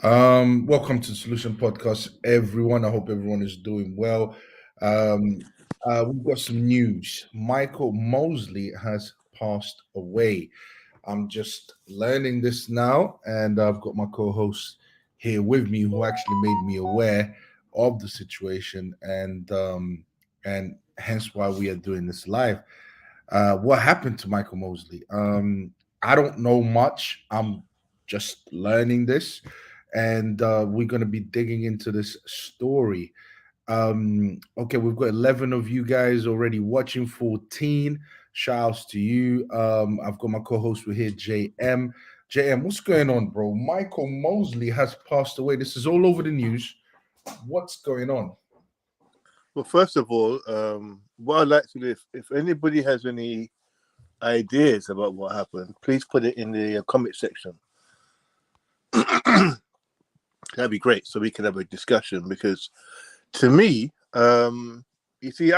Welcome to Solution Podcast, everyone. I hope everyone is doing well. Um, we've got some news. Michael Mosley has passed away. I'm just learning this now, and I've got my co-host here with me, who actually made me aware of the situation, and hence why we are doing this live. What happened to Michael Mosley? I don't know much. I'm just learning this, and we're going to be digging into this story. Okay, we've got 11 of you guys already watching, 14. Shouts to you. I've got my co-host with here, JM. JM, what's going on, bro? Michael Mosley has passed away. This is all over the news. What's going on? Well, first of all, what I'd like to do, if anybody has any ideas about what happened, please put it in the comment section. That'd be great, so we can have a discussion. Because to me, you see,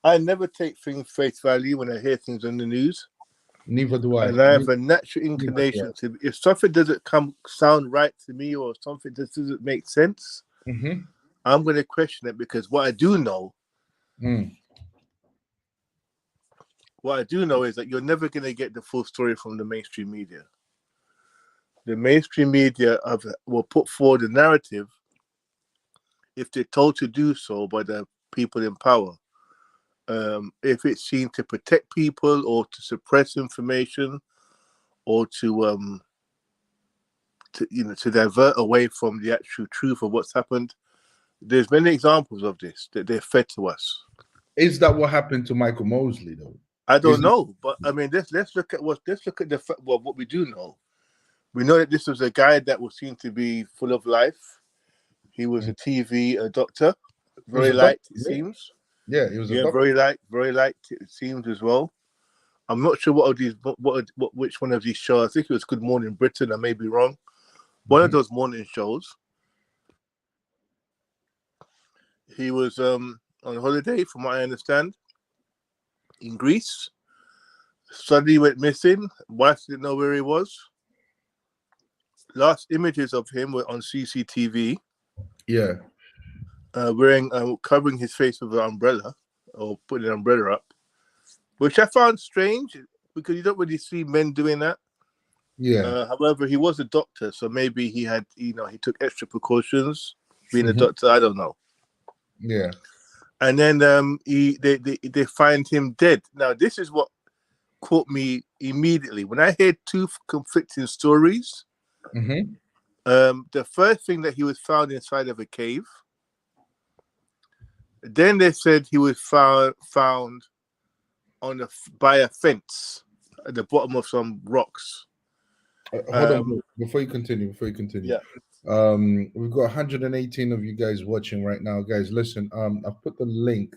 I never take things face value when I hear things on the news, Neither do I. and I have a natural Neither do I. inclination to, if something doesn't sound right to me, or something just doesn't make sense, Mm-hmm. I'm going to question it. Because what I do know is that you're never going to get the full story from the mainstream media. The mainstream media will put forward a narrative if they're told to do so by the people in power. If it's seen to protect people, or to suppress information, or to divert away from the actual truth of what's happened. There's many examples of this that they're fed to us. Is that what happened to Michael Mosley, though? I don't know, but I mean, let's look at what we do know. We know that this was a guy that was seen to be full of life. He was a TV doctor, very light, it seems. Yeah, he was a doctor. very light, it seems as well. I'm not sure which one of these shows. I think it was Good Morning Britain. I may be wrong. One of those morning shows. He was on holiday, from what I understand, in Greece. Suddenly went missing. Wife didn't know where he was. Last images of him were on CCTV. Yeah. Covering his face with an umbrella, or putting an umbrella up, which I found strange, because you don't really see men doing that. Yeah. However, he was a doctor, so maybe he had, he took extra precautions being a doctor. I don't know. Yeah. And then they find him dead. Now, this is what caught me immediately when I heard two conflicting stories. The first thing, that he was found inside of a cave. Then they said he was found by a fence at the bottom of some rocks. Hold on, before you continue. Yeah. We've got 118 of you guys watching right now, guys. Listen, I've put the link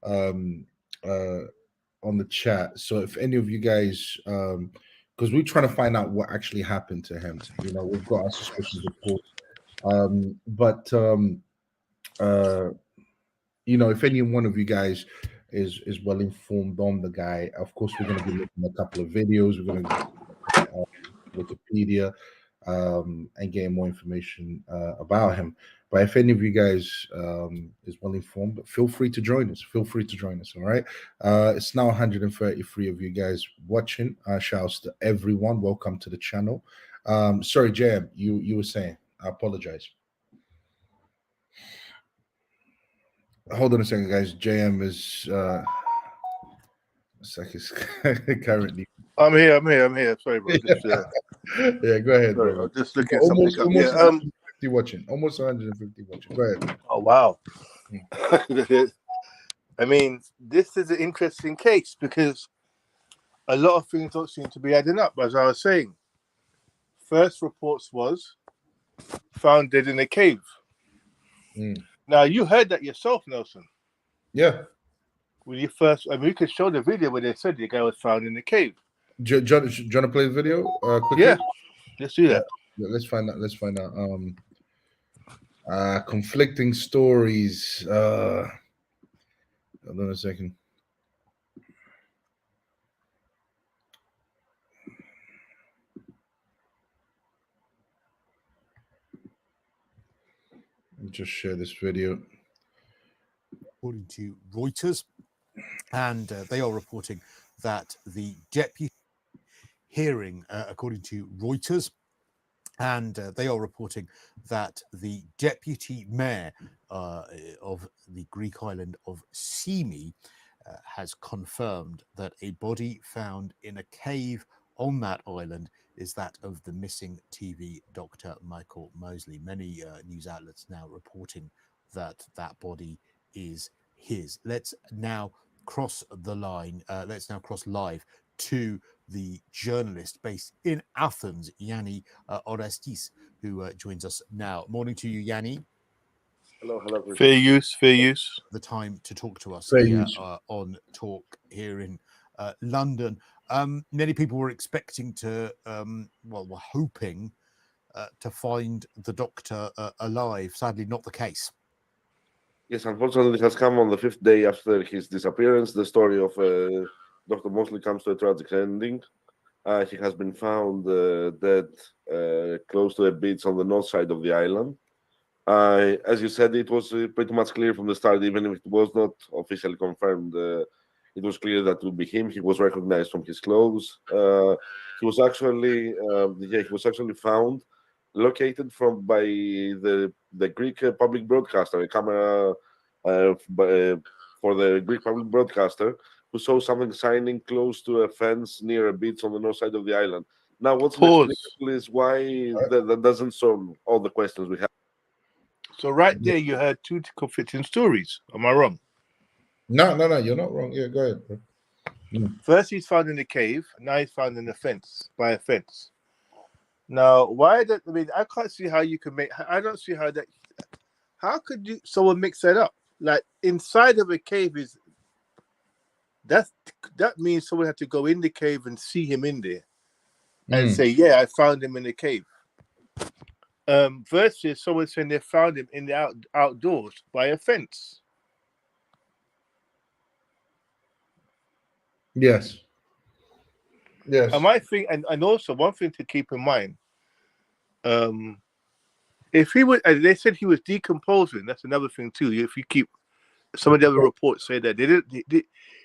on the chat, so if any of you guys, because we're trying to find out what actually happened to him. We've got our suspicions, of course, but if any one of you guys is well informed on the guy, of course, we're going to be looking at a couple of videos. We're going to Wikipedia, and getting more information about him. But if any of you guys is well informed, feel free to join us. All right. It's now 133 of you guys watching. Shouts to everyone. Welcome to the channel. Sorry, Jam, you were saying. I apologize. Hold on a second, guys. JM is currently. I'm here. Sorry, bro. Yeah, go ahead, sorry, bro. I'm just looking at something up. Almost 150 watching. Almost 150 watching. Go ahead. Oh, wow. I mean, this is an interesting case, because a lot of things don't seem to be adding up. As I was saying, first reports was found dead in a cave. Now, you heard that yourself, Nelson. Yeah. When you first, we could show the video where they said the guy was found in the cave. Do you want to play the video quickly? Yeah, let's do that. Yeah, let's find out. Conflicting stories. Hold on a second. just share this video. According to Reuters, and they are reporting that the deputy hearing, according to Reuters, and they are reporting that the deputy mayor of the Greek island of Symi has confirmed that a body found in a cave on that island is that of the missing TV doctor Michael Mosley. Many news outlets now reporting that that body is his. Let's now cross the line. Let's now cross live to the journalist based in Athens, Yanni Orestis, who joins us now. Morning to you, Yanni. Hello. Fair use. The time to talk to us Fair here use. On Talk here in London. Many people were expecting to, were hoping to find the doctor alive. Sadly, not the case. Yes, unfortunately, it has come on the 5th day after his disappearance. The story of Dr. Mosley comes to a tragic ending. He has been found dead close to a beach on the north side of the island. As you said, it was pretty much clear from the start, even if it was not officially confirmed. It was clear that it would be him. He was recognized from his clothes. He was actually found, located by the Greek public broadcaster, a camera for the Greek public broadcaster, who saw something shining close to a fence near a beach on the north side of the island. Now, what's inexplicable is why that doesn't solve all the questions we have. So right there, you had two conflicting stories. Am I wrong? No, you're not wrong. Yeah, go ahead, bro. First, he's found in a cave. Now he's found in a fence, by a fence. Now, why that? I mean, I can't see how you can make. I don't see how that. How could someone mix that up? Like inside of a cave is. That means someone had to go in the cave and see him in there, and say, "Yeah, I found him in the cave." Versus someone saying they found him in the outdoors by a fence. Yes. And I think, and also one thing to keep in mind, if he was, they said he was decomposing. That's another thing too. If you keep, some of the other reports say that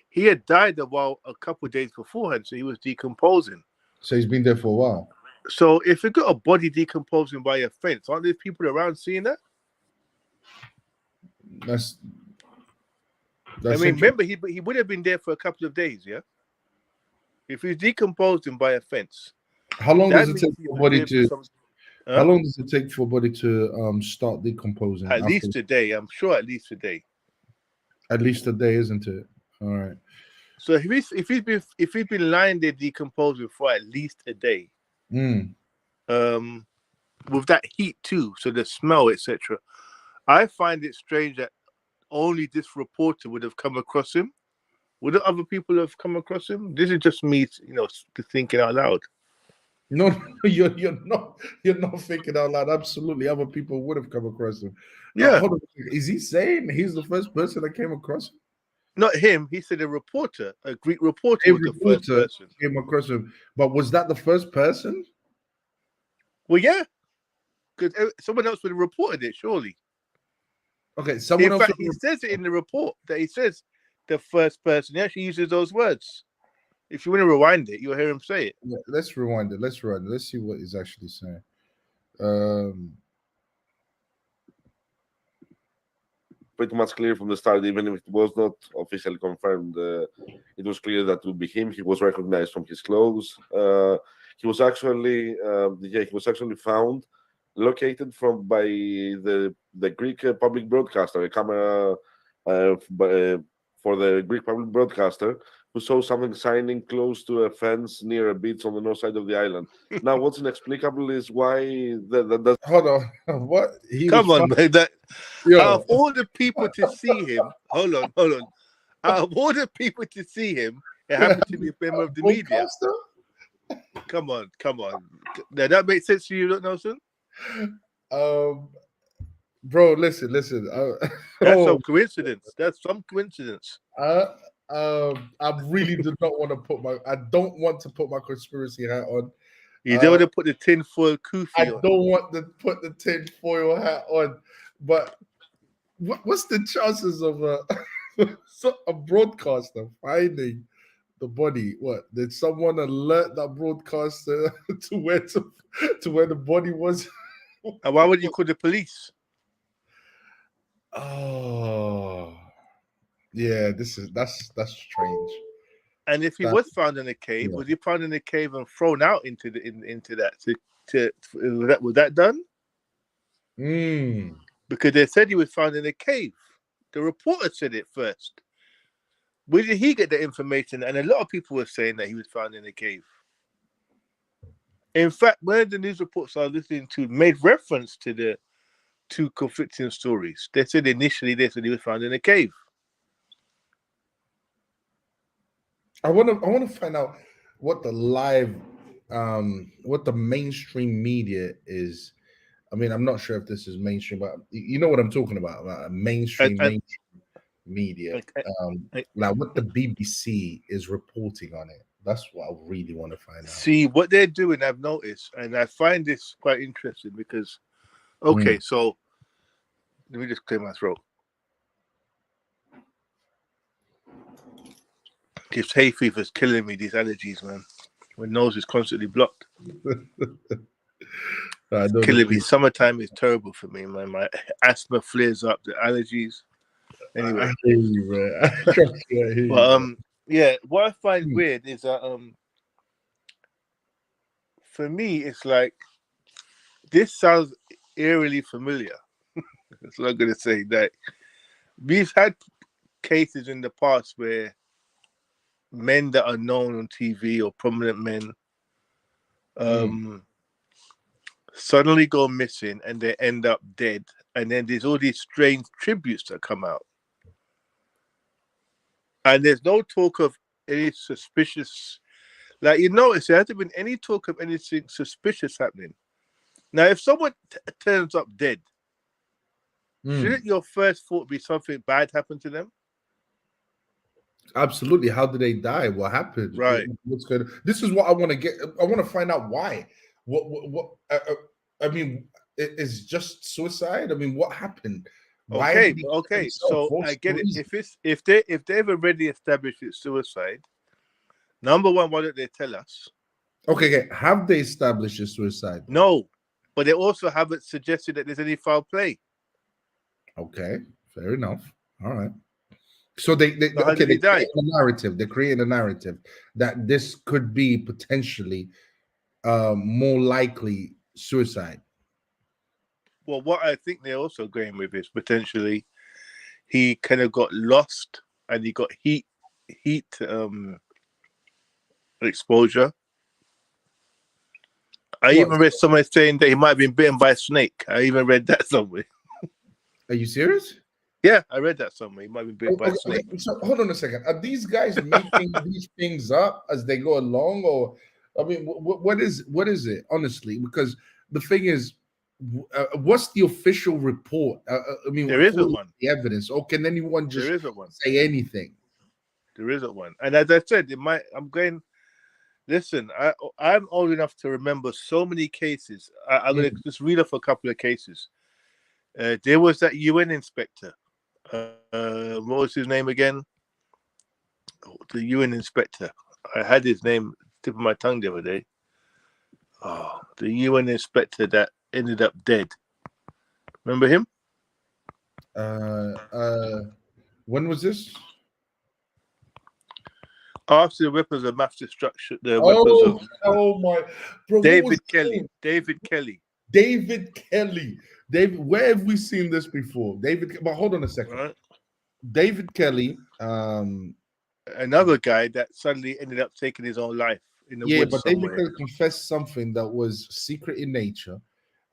he had died a couple of days beforehand, so he was decomposing. So he's been there for a while. So if you got a body decomposing by a fence, aren't there people around seeing that? That's I mean, remember he would have been there for a couple of days, yeah. If he's decomposing by a fence, how long does it take for a body to? Huh? How long does it take for a body to start decomposing? At least a day, I'm sure. At least a day. At least a day, isn't it? All right. So if he's been lying there decomposing for at least a day, with that heat too, so the smell, etc. I find it strange that only this reporter would have come across him. Would other people have come across him? This is just me, thinking out loud. No, you're not thinking out loud. Absolutely, other people would have come across him. Yeah. Hold on. Is he saying he's the first person that came across him? Not him. He said a reporter, a Greek reporter, was the first person came across him. But was that the first person? Well, yeah, because someone else would have reported it, surely. Okay, someone else. In fact, he says it in the report that he says the first person. He actually uses those words. If you want to rewind it, you'll hear him say it. Yeah, let's rewind it. Let's see what he's actually saying. Pretty much clear from the start, even if it was not officially confirmed. It was clear that it would be him. He was recognized from his clothes. He was actually found, located by the Greek public broadcaster, a camera for the Greek public broadcaster, who saw something shining close to a fence near a beach on the north side of the island. Now, what's inexplicable is why that does. Hold on, what? Come on, man. Out of all the people to see him, hold on. Out of all the people to see him, it happened to be a member of the media. Come on. Now that makes sense to you, Nelson? Bro, listen. That's some coincidence. I really do not want to put my conspiracy hat on. You don't want to put the tinfoil kufi on. I don't want to put the tinfoil hat on. But what's the chances of a broadcaster finding the body? What did someone alert that broadcaster to where the body was? And why would you call the police? Oh, yeah. That's strange. And if he That- was found in a cave, yeah. was he found in a cave and thrown out into that? Was that done? Mm. Because they said he was found in a cave. The reporter said it first. Where did he get the information? And a lot of people were saying that he was found in a cave. In fact, one of the news reports I was listening to made reference to the two conflicting stories. They said initially he was found in a cave. I want to find out what the what the mainstream media is. I mean, I'm not sure if this is mainstream, but you know what I'm talking about mainstream media. Like what the BBC is reporting on it. That's what I really want to find out. See, what they're doing, I've noticed, and I find this quite interesting because, so let me just clear my throat. This hay fever's killing me, these allergies, man. My nose is constantly blocked. Killing me. Summertime is terrible for me, man. My asthma flares up, the allergies. Anyway. I hear you, man. Yeah, what I find weird is that for me it's like this sounds eerily familiar. That's what I'm gonna say. That we've had cases in the past where men that are known on TV or prominent men suddenly go missing and they end up dead, and then there's all these strange tributes that come out, and there's no talk of any suspicious, like you notice there hasn't been any talk of anything suspicious happening. Now if someone turns up dead, shouldn't your first thought be something bad happened to them? Absolutely. How did they die? What happened? Right. What's good? This is what I want to get. I want to find out why. What I mean, it's just suicide. I mean, what happened? Why Okay. So I get it. If they've already established it's suicide, number one, why don't they tell us? Okay. Have they established a suicide? No, but they also haven't suggested that there's any foul play. Okay, fair enough. All right. So they create a narrative. They're creating a narrative that this could be potentially more likely suicide. Well, what I think they're also going with is potentially he kind of got lost and he got heat exposure. I even read somewhere saying that he might have been bitten by a snake. I even read that somewhere. Are you serious? Yeah, I read that somewhere. He might be bitten by a snake. Okay. So hold on a second. Are these guys making these things up as they go along, or I mean, what is it honestly? Because the thing is, what's the official report? I mean, there isn't one. The evidence, or can anyone just there isn't one. say anything? There isn't one. And as I said, I'm going. Listen, I'm old enough to remember so many cases. I'm going to just read off a couple of cases. There was that UN inspector. What was his name again? The UN inspector. I had his name tip of my tongue the other day. Oh, the UN inspector that ended up dead. Remember him? When was this? After the weapons of mass destruction, oh my, bro, David Kelly. David Kelly. David, where have we seen this before? David, but hold on a second. Right. David Kelly, another guy that suddenly ended up taking his own life in the woods. But David Kelly confessed something that was secret in nature.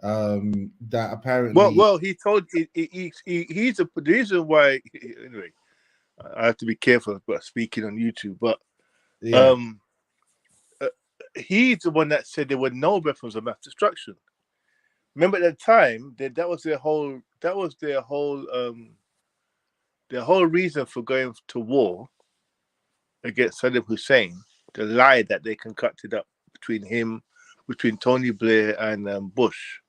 That apparently, well, he told he's the reason why. Anyway, I have to be careful about speaking on YouTube, but he's the one that said there were no weapons of mass destruction. Remember at the time that was their whole reason for going to war against Saddam Hussein. The lie that they concocted up between Tony Blair and Bush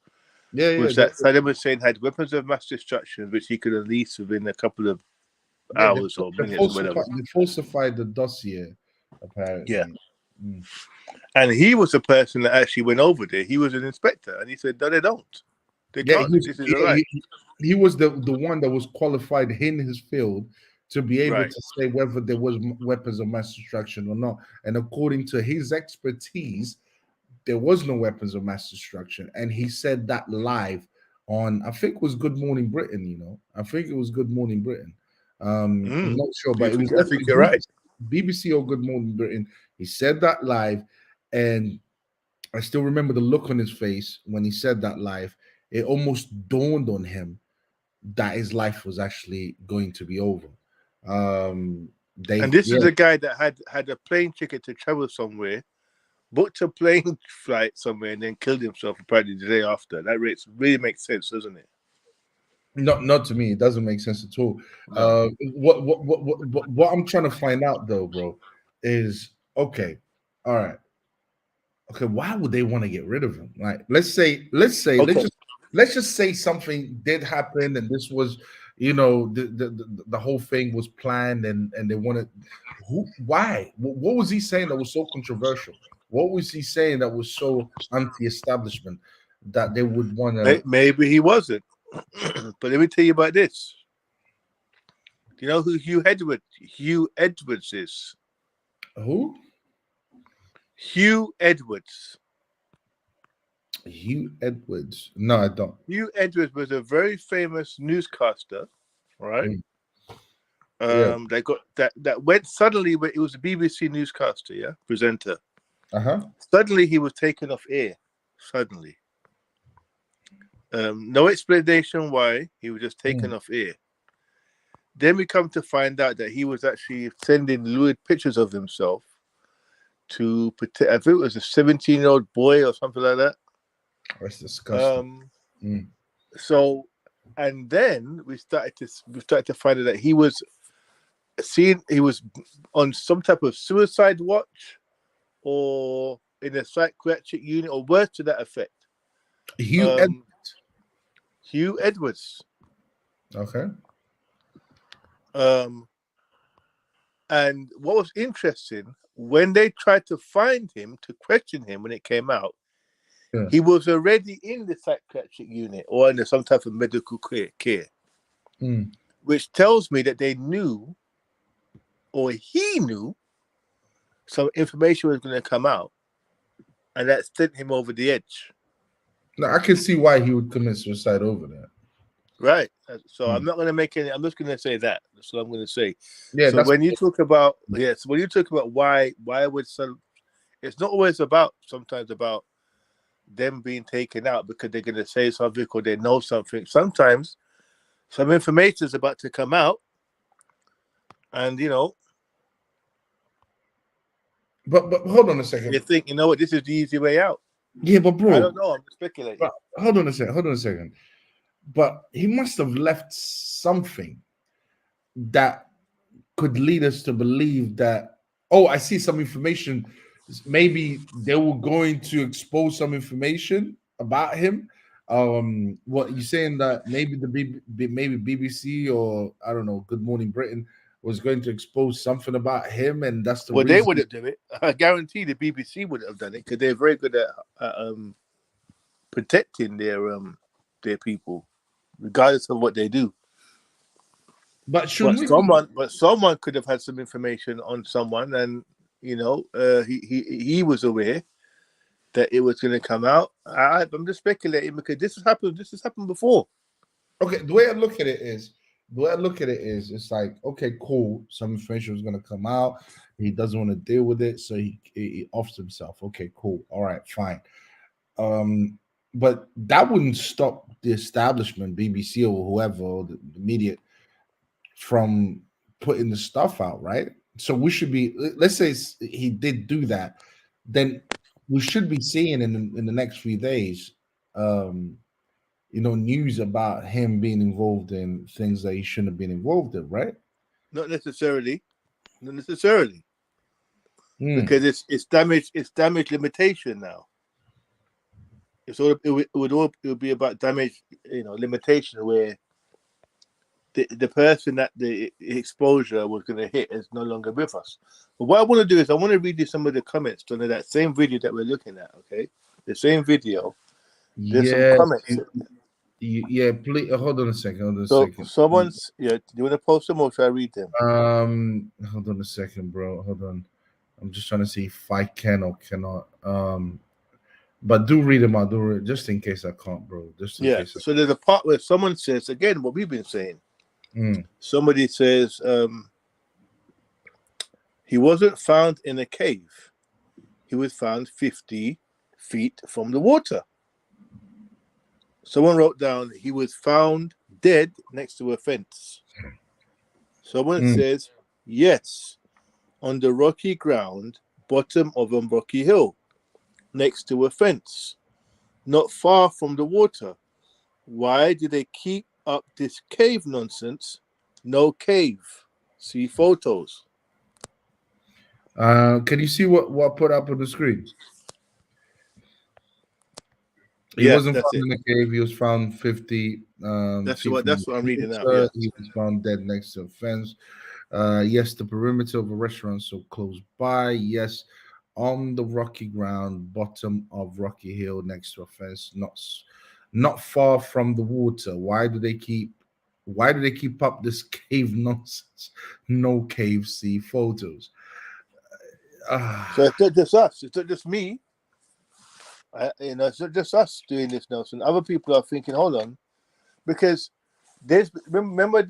Yeah, was that Saddam Hussein had weapons of mass destruction which he could release within a couple of hours or minutes or whatever. They falsified the dossier, apparently. Yeah. Mm. And he was the person that actually went over there. He was an inspector, and he said, "No, they don't. They Yeah, can't. This is a lie." he was the one that was qualified in his field to be able Right. to say whether there was weapons of mass destruction or not. And according to his expertise, there was no weapons of mass destruction. And he said that live on, I think it was Good Morning Britain, you know. I think it was Good Morning Britain. I'm not sure, but it was I think you're right. BBC or Good Morning Britain. He said that live, and I still remember the look on his face when he said that live. It almost dawned on him that his life was actually going to be over. And this is a guy that had a plane ticket to travel somewhere, booked a plane flight somewhere, and then killed himself apparently the day after. That really makes sense, doesn't it? Not to me. It doesn't make sense at all. No. What I'm trying to find out though, bro, is okay. All right. Okay, why would they want to get rid of him? Like, Okay. let's just say something did happen, and this was, you know, the whole thing was planned, and they wanted. Why? What was he saying that was so controversial? What was he saying that was so anti-establishment that they would want to? Maybe he wasn't. But let me tell you about this. Do you know who Hugh Edwards is? Who? Hugh Edwards. Hugh Edwards. No, I don't. Hugh Edwards was a very famous newscaster, right? That went suddenly. It was a BBC newscaster, presenter. Suddenly, he was taken off air. Suddenly, no explanation why. He was just taken off air. Then we come to find out that he was actually sending lewd pictures of himself to protect. I think it was a 17-year-old boy or something like that. That's disgusting. So, and then we started to find out that he was on some type of suicide watch, or in a psychiatric unit, or worse to that effect. Hugh Edwards. Okay. And what was interesting, when they tried to find him to question him when it came out, he was already in the psychiatric unit or in some type of medical care, which tells me that they knew, or he knew, some information was going to come out, and that sent him over the edge. Now I can see why he would commit suicide over that. Right. So I'm not going to make any. I'm just going to say that. That's what I'm going to say. Yeah. So when you talk about why would some, it's not always about. Sometimes about them being taken out because they're going to say something or they know something. Sometimes some information is about to come out, and But hold on a second. you think, you know what, this is the easy way out. Yeah, but bro, I don't know. I'm speculating. But hold on a second. But he must have left something that could lead us to believe that, oh, I see some information. Maybe they were going to expose some information about him. What you saying that maybe maybe BBC or I don't know, Good Morning Britain was going to expose something about him, and that's the reason. They wouldn't do it. I guarantee the BBC wouldn't have done it because they're very good at protecting their people, regardless of what they do. But someone could have had some information on someone, and he was aware that it was going to come out. I'm just speculating because this has happened before. Okay, the way I look at it is, it's like, okay, cool. Some information was going to come out. He doesn't want to deal with it, so he offs himself. Okay, cool. All right, fine. But that wouldn't stop the establishment, BBC or whoever, or the media, from putting the stuff out, right? So we should be, let's say he did do that, then we should be seeing in the next few days, news about him being involved in things that he shouldn't have been involved in, right? Not necessarily, because it's damage limitation now. So it would be about damage, limitation, where the person that the exposure was going to hit is no longer with us. But what I want to do is I want to read you some of the comments under that same video that we're looking at. Okay, the same video. There's some comments. Yeah, please hold on a second. Hold on a So second. someone's do you want to post them or should I read them? Hold on a second, bro. Hold on. I'm just trying to see if I can or cannot. But do read them out. Just in case I can't, bro. Just in case. So there's a part where someone says again what we've been saying. Somebody says he wasn't found in a cave. He was found 50 feet from the water. Someone wrote down he was found dead next to a fence. Someone says yes, on the rocky ground, bottom of a rocky hill, next to a fence, not far from the water. Why do they keep up this cave nonsense? No cave. See photos. Can you see what I put up on the screen? He wasn't found in the cave. He was found 50. That's what I'm reading now. Yeah. He was found dead next to a fence. Yes, the perimeter of a restaurant so close by. Yes, on the rocky ground, bottom of rocky hill, next to a fence, not far from the water. Why do they keep up this cave nonsense? No cave. See photos. So it's not just us. It's not just me. It's not just us doing this, Nelson. Other people are thinking, hold on, because there's remember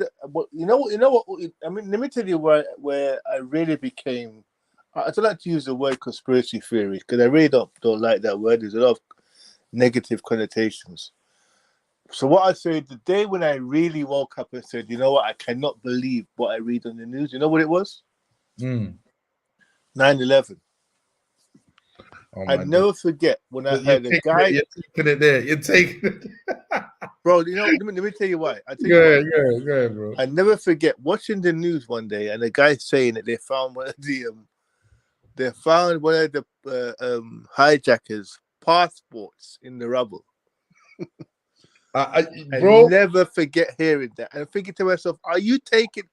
you know what I mean. Let me tell you where I really became. I don't like to use the word conspiracy theory because I really don't like that word. There's a lot of negative connotations. So what I said the day when I really woke up and said, you know what, I cannot believe what I read on the news. You know what it was? 9/11. I'd never forget when I heard a guy. You're taking it there. You're taking it. Bro, let me tell you why. Go ahead, bro. I never forget watching the news one day and a guy saying that they found one of the hijackers' passports in the rubble. Bro, I never forget hearing that and thinking to myself, are you taking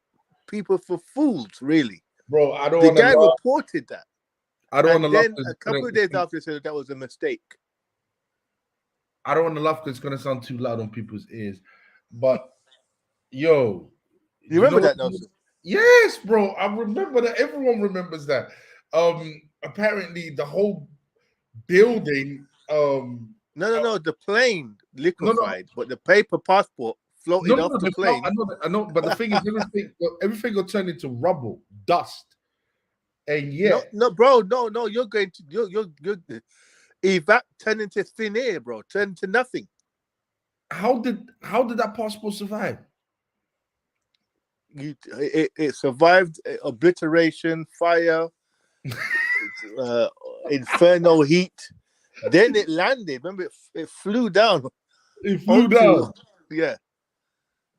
people for fools, really? Bro, I don't. The guy reported that. I don't want to laugh. Then a couple of days after, said that was a mistake. I don't want to laugh because it's going to sound too loud on people's ears. But, yo. You remember that, Nelson? Yes, bro. I remember that. Everyone remembers that. Apparently, the whole building. No. The plane liquefied, but the paper passport floated off the plane. I know. But the thing is, everything got turned into rubble, dust. And bro, you're going to you're evap turn into thin air, bro. Turn to nothing. How did that passport survive? It survived obliteration, fire, infernal heat. Then it landed. Remember, it flew down. It flew down. Yeah,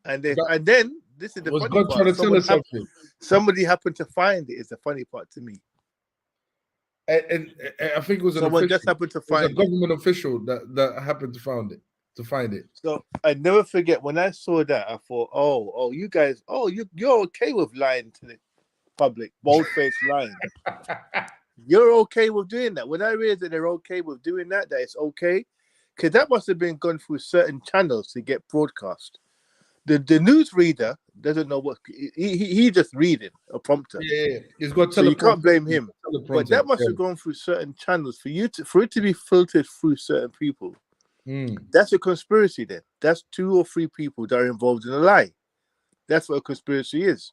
and then this is the was funny God part. trying to tell us something? Somebody happened to find it. Is the funny part to me. And I think it was someone just happened to find it. A government official that happened to find it. So I never forget when I saw that. I thought, oh, you guys, you're okay with lying to the public, bold-faced lying. You're okay with doing that. When I realized that they're okay with doing that it's okay, because that must have been gone through certain channels to get broadcast. The newsreader doesn't know what he just reading a prompter. Yeah. He's got so you can't blame him. But that must have gone through certain channels for it to be filtered through certain people. That's a conspiracy. Then that's 2 or 3 people that are involved in a lie. That's what a conspiracy is.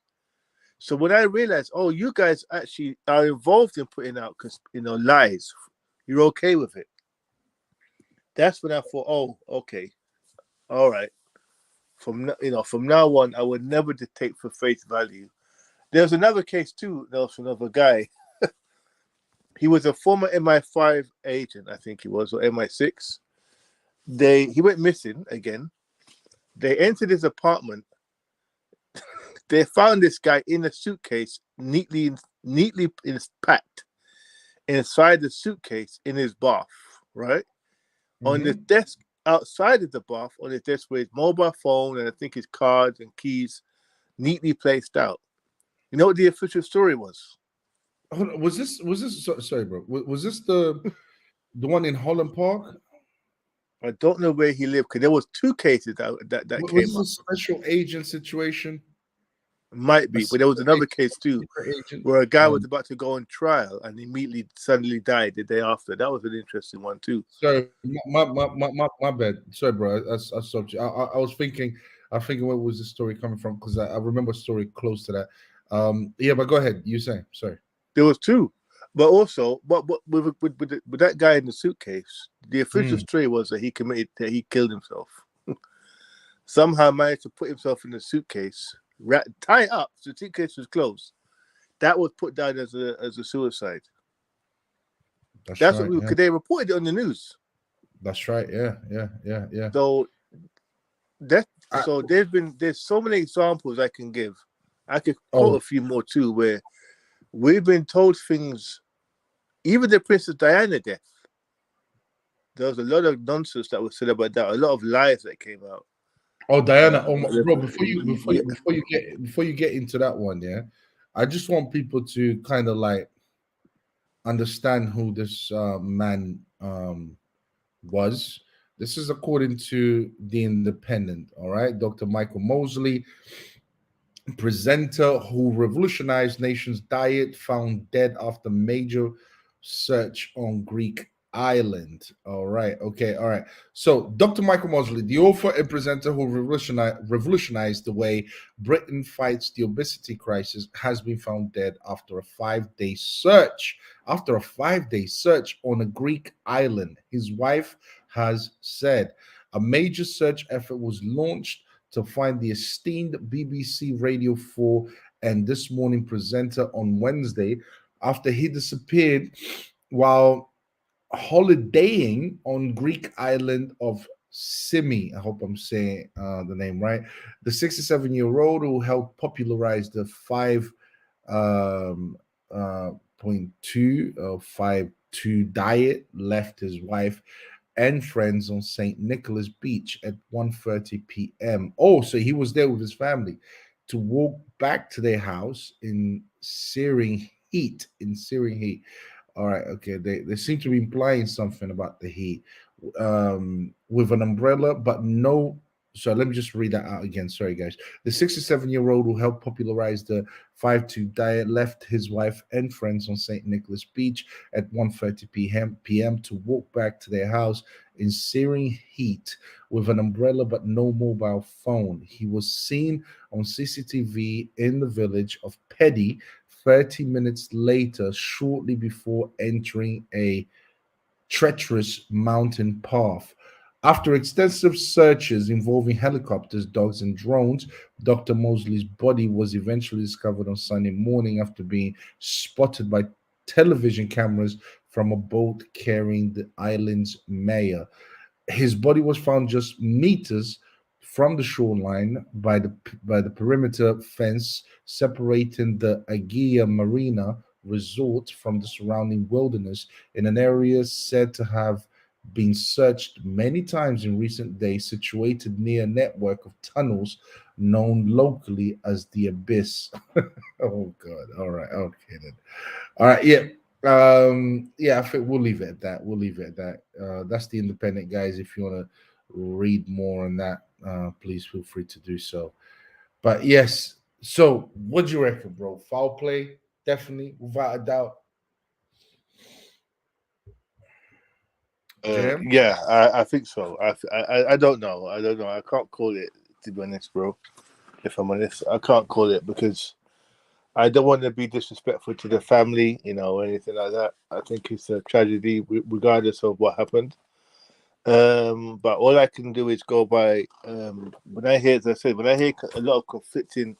So when I realized, you guys actually are involved in putting out, lies, you're okay with it. That's when I thought, okay, all right. From now on, I would never take for face value. There's another case too, Nelson, of a guy. He was a former MI5 agent, I think he was, or MI6. He went missing again. They entered his apartment. They found this guy in a suitcase, neatly packed inside the suitcase in his bath, right? On the desk outside of the bath, on the desk were his mobile phone and I think his cards and keys neatly placed out. You know what the official story was? Hold on, was this sorry, bro? Was this the one in Holland Park? I don't know where he lived because there was 2 cases that Was came this up. a special agent situation? Might be, but there was another case too Agent? where a guy was about to go on trial and immediately suddenly died the day after. That was an interesting one too. Sorry, my bad. Sorry, bro. I stopped you. I was thinking. Where was the story coming from? Because I remember a story close to that. Yeah, but go ahead. You say. Sorry. There was 2, but also, but with that guy in the suitcase, the official story was that he killed himself. Somehow managed to put himself in the suitcase, tie it up. So the suitcase was closed. That was put down as a suicide. That's right, what they reported it on the news. That's right. Yeah. So there's so many examples I can give. I could quote a few more too, where we've been told things. Even the Princess Diana death, there was a lot of nonsense that was said about that. A lot of lies that came out. Oh, Diana. Bro. Before you get into that one, yeah, I just want people to kind of like understand who this man was. This is according to The Independent, all right? Dr. Michael Mosley, presenter who revolutionized nation's diet, found dead after major search on Greek island. All right. Okay. All right. So, Dr. Michael Mosley, the author and presenter who revolutionized the way Britain fights the obesity crisis, has been found dead after a 5-day search. After a 5-day search on a Greek island, his wife has said a major search effort was launched to find the esteemed BBC Radio 4 and This Morning presenter on Wednesday after he disappeared while holidaying on Greek island of Simi. I hope I'm saying the name right. The 67-year-old who helped popularize the 5.2 diet left his wife and friends on St. Nicholas Beach at 1:30 p.m. Oh, so he was there with his family to walk back to their house in searing heat. All right, okay. They seem to be implying something about the heat. With an umbrella, but no. So let me just read that out again. Sorry, guys. The 67-year-old who helped popularize the 5.2 diet left his wife and friends on St. Nicholas Beach at 1:30 p.m. to walk back to their house in searing heat with an umbrella but no mobile phone. He was seen on CCTV in the village of Peddy 30 minutes later, shortly before entering a treacherous mountain path. After extensive searches involving helicopters, dogs, and drones, Dr. Mosley's body was eventually discovered on Sunday morning after being spotted by television cameras from a boat carrying the island's mayor. His body was found just meters from the shoreline by the perimeter fence separating the Agia Marina resort from the surrounding wilderness in an area said to have been searched many times in recent days, situated near a network of tunnels known locally as the Abyss. Oh God. All right. Okay then. All right. Yeah. I think we'll leave it at that. That's The Independent, guys. If you want to read more on that, please feel free to do so. But yes, so what do you reckon, bro? Foul play, definitely, without a doubt. Yeah, I think so. I don't know. I can't call it, to be honest, bro. If I'm honest, I can't call it because I don't want to be disrespectful to the family, or anything like that. I think it's a tragedy, regardless of what happened. But all I can do is go by when I hear, as I said, when I hear a lot of conflicting.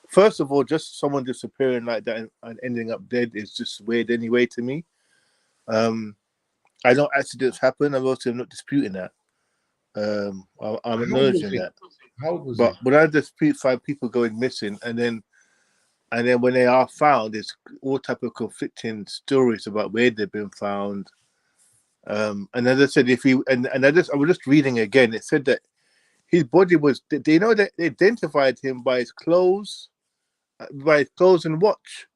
First of all, just someone disappearing like that and ending up dead is just weird anyway to me. I know accidents happen. I'm also not disputing that. I'm acknowledging that. But when I dispute 5 people going missing, and then when they are found, there's all type of conflicting stories about where they've been found. And as I said, if he and I was just reading again. It said that his body was. They know that they identified him by his clothes and watch,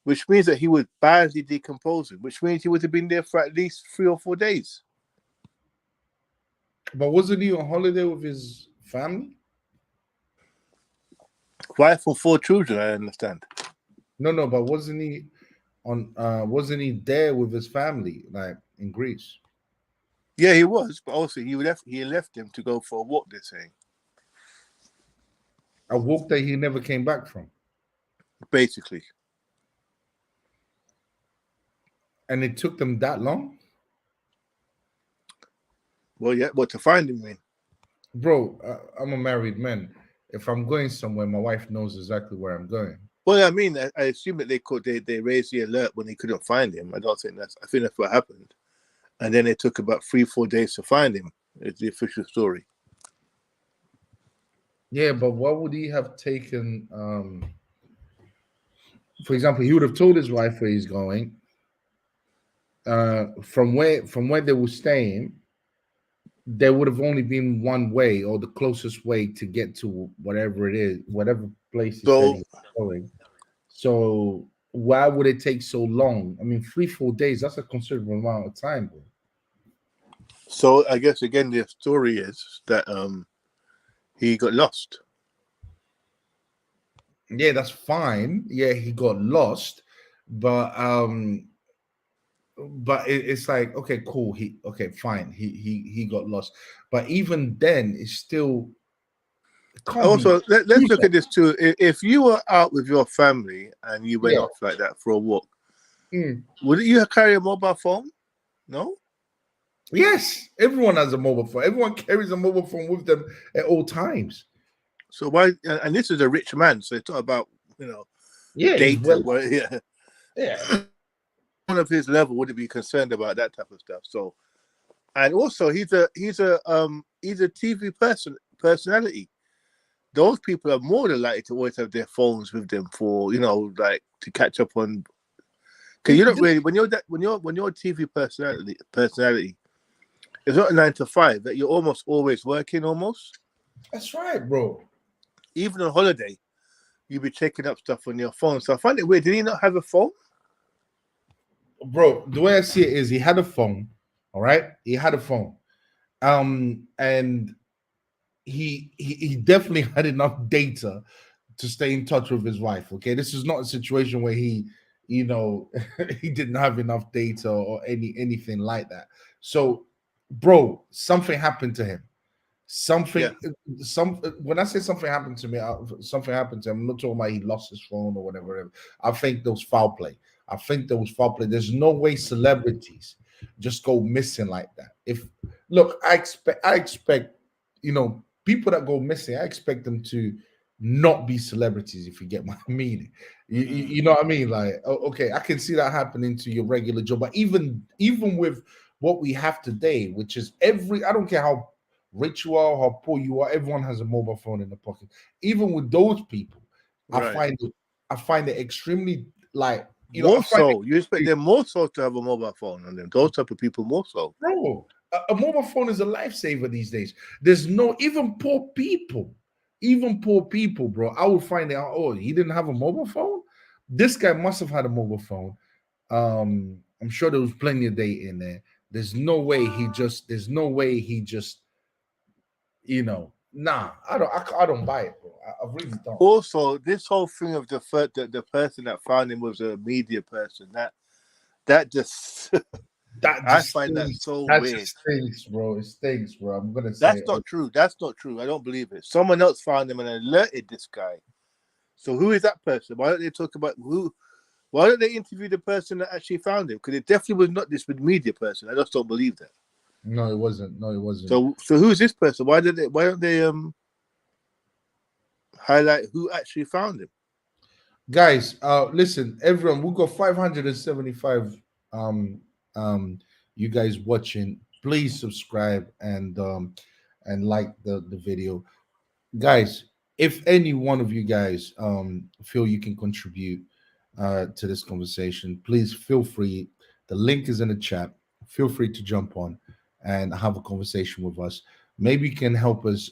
which means that he was badly decomposing. Which means he would have been there for at least 3 or 4 days. But wasn't he on holiday with his family? Wife and 4 children. I understand. No, but wasn't he there with his family, like in Greece? Yeah, he was, but also he left him to go for a walk. They're saying A walk that he never came back from. basically. And it took them that long? Well, yeah, what to find him in? Bro, I'm a married man. If I'm going somewhere, my wife knows exactly where I'm going. Well, I mean, I assume that they raised the alert when they couldn't find him. I think that's what happened. And then it took about 3-4 days to find him. It's the official story. Yeah, but what would he have taken? For example, he would have told his wife where he's going. From where they were staying, there would have only been one way, or the closest way to get to whatever it is, whatever place he said he was going. So why would it take so long? I mean, 3-4 days, that's a considerable amount of time, bro. So I guess again the story is that he got lost. Yeah, that's fine. Yeah, he got lost, but it's like, okay, cool. Fine. He got lost, but even then, it's still. Also, let's look at this too. If you were out with your family and you went off like that for a walk, wouldn't you carry a mobile phone? No. Yes, everyone has a mobile phone. Everyone carries a mobile phone with them at all times. So why? And this is a rich man, so it's not about data. Yeah. One of his level wouldn't be concerned about that type of stuff. So, and also he's a TV personality. Those people are more than likely to always have their phones with them for like to catch up on. Because you don't really when you're a TV personality, it's not a 9 to 5 that you're almost always working almost. That's right, bro. Even on holiday, you'll be checking up stuff on your phone. So I find it weird. Did he not have a phone? Bro, the way I see it is he had a phone. All right. He had a phone. And he definitely had enough data to stay in touch with his wife. Okay. This is not a situation where he he didn't have enough data or anything like that. So, bro, something happened to him. When I say something happened to me, something happened to him. I'm not talking about he lost his phone or whatever. I think there was foul play. There's no way celebrities just go missing like that. I expect people that go missing, I expect them to not be celebrities, if you get my meaning. You know what I mean? Like, okay, I can see that happening to your regular job, but even with what we have today, which is I don't care how rich you are, how poor you are, everyone has a mobile phone in the pocket. Even with those people, right. I find it extremely like you expect them more so to have a mobile phone on them. Those type of people more so. Bro, a mobile phone is a lifesaver these days. There's even poor people, bro. I would find out, oh, he didn't have a mobile phone. This guy must have had a mobile phone. I'm sure there was plenty of data in there. There's no way he just, nah, I don't buy it, bro. I really don't. Also, this whole thing of the fact that the person that found him was a media person, that just I find that so weird. It stinks, bro. It stinks, bro. I'm gonna say that's not true. That's not true. I don't believe it. Someone else found him and alerted this guy. So who is that person? Why don't they talk about who? Why don't they interview the person that actually found him? Because it definitely was not this media person. I just don't believe that. No, it wasn't. So who is this person? Why don't they highlight who actually found him? Guys, listen, everyone, we've got 575 you guys watching. Please subscribe and like the video. Guys, if any one of you guys feel you can contribute to this conversation, please feel free. The link is in the chat. feel free to jump on and have a conversation with us. Maybe you can help us.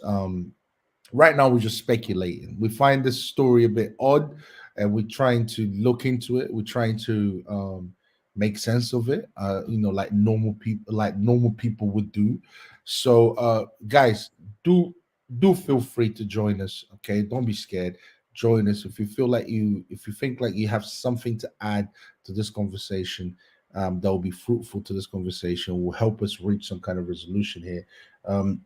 Right now, we're just speculating. We find this story a bit odd, and we're trying to look into it. We're trying to make sense of it. Like normal people would do. So, guys, do do feel free to join us. Okay, don't be scared. Join us if you feel like if you think like you have something to add to this conversation. That will be fruitful to this conversation, will help us reach some kind of resolution here.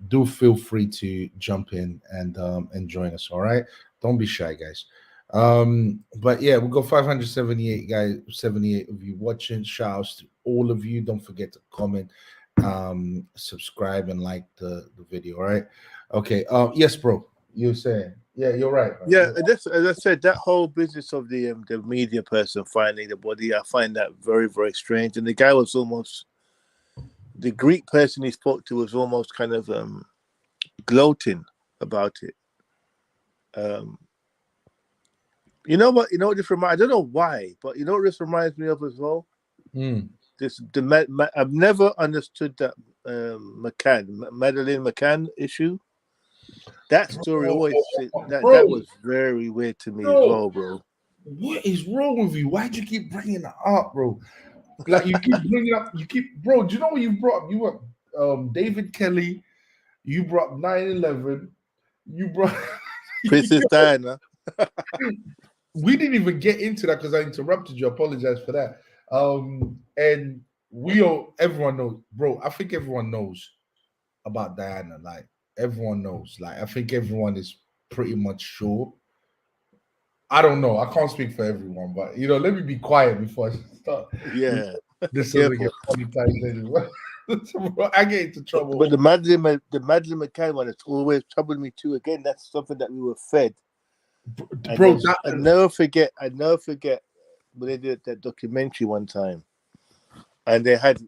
Do feel free to jump in and join us. All right, don't be shy, guys. But yeah, we got 578 guys, 78 of you watching. Shout outs to all of you. Don't forget to comment, subscribe, and like the video. All right. Okay. Yes, bro. You're saying, yeah, you're right. Man. Yeah, and that's, as I said, that whole business of the media person finding the body, I find that very, very strange. And the guy was almost, the Greek person he spoke to was almost kind of gloating about it. You know what? You know what this reminds? I don't know why, but you know what this reminds me of as well. I've never understood that Madeleine McCann issue. That story always that was very weird to me as well, bro. What is wrong with you? Why'd you keep bringing that up, bro? Like you keep bringing up, bro. Do you know what you brought up? You brought David Kelly. You brought 9/11. You brought Princess Diana. We didn't even get into that because I interrupted you. I apologize for that. And everyone knows, bro. I think everyone knows about Diana. Like everyone knows. Like I think everyone is pretty much sure. I don't know. I can't speak for everyone, but let me be quiet before I start. Yeah, this doesn't get monetized anymore. I get into trouble. But the Madeleine McCann one, it's always troubled me too. Again, that's something that we were fed. Bro, I never forget when they did that documentary one time, and because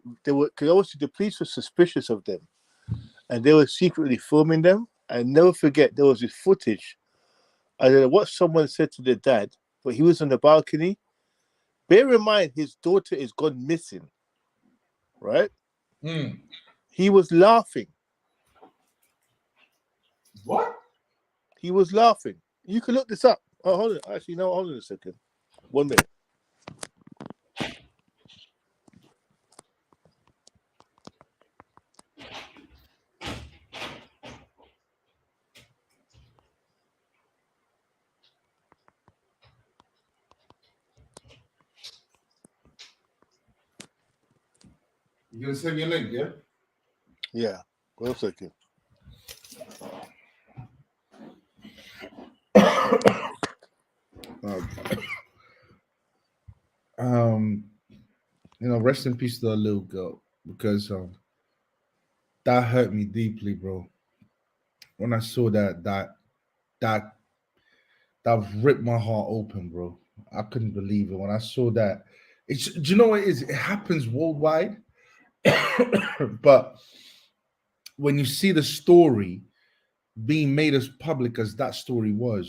obviously the police were suspicious of them, and they were secretly filming them. I never forget there was this footage. I don't know what someone said to the dad, but he was on the balcony. Bear in mind, his daughter is gone missing, right? He was laughing. What? He was laughing. You can look this up. Oh, hold on. Actually, no, hold on a second. 1 minute. You gonna send me a link, yeah? Yeah. 1 second. Rest in peace to the little girl because that hurt me deeply, bro. When I saw that ripped my heart open, bro. I couldn't believe it when I saw that. Do you know what it is? It happens worldwide, but when you see the story being made as public as that story was,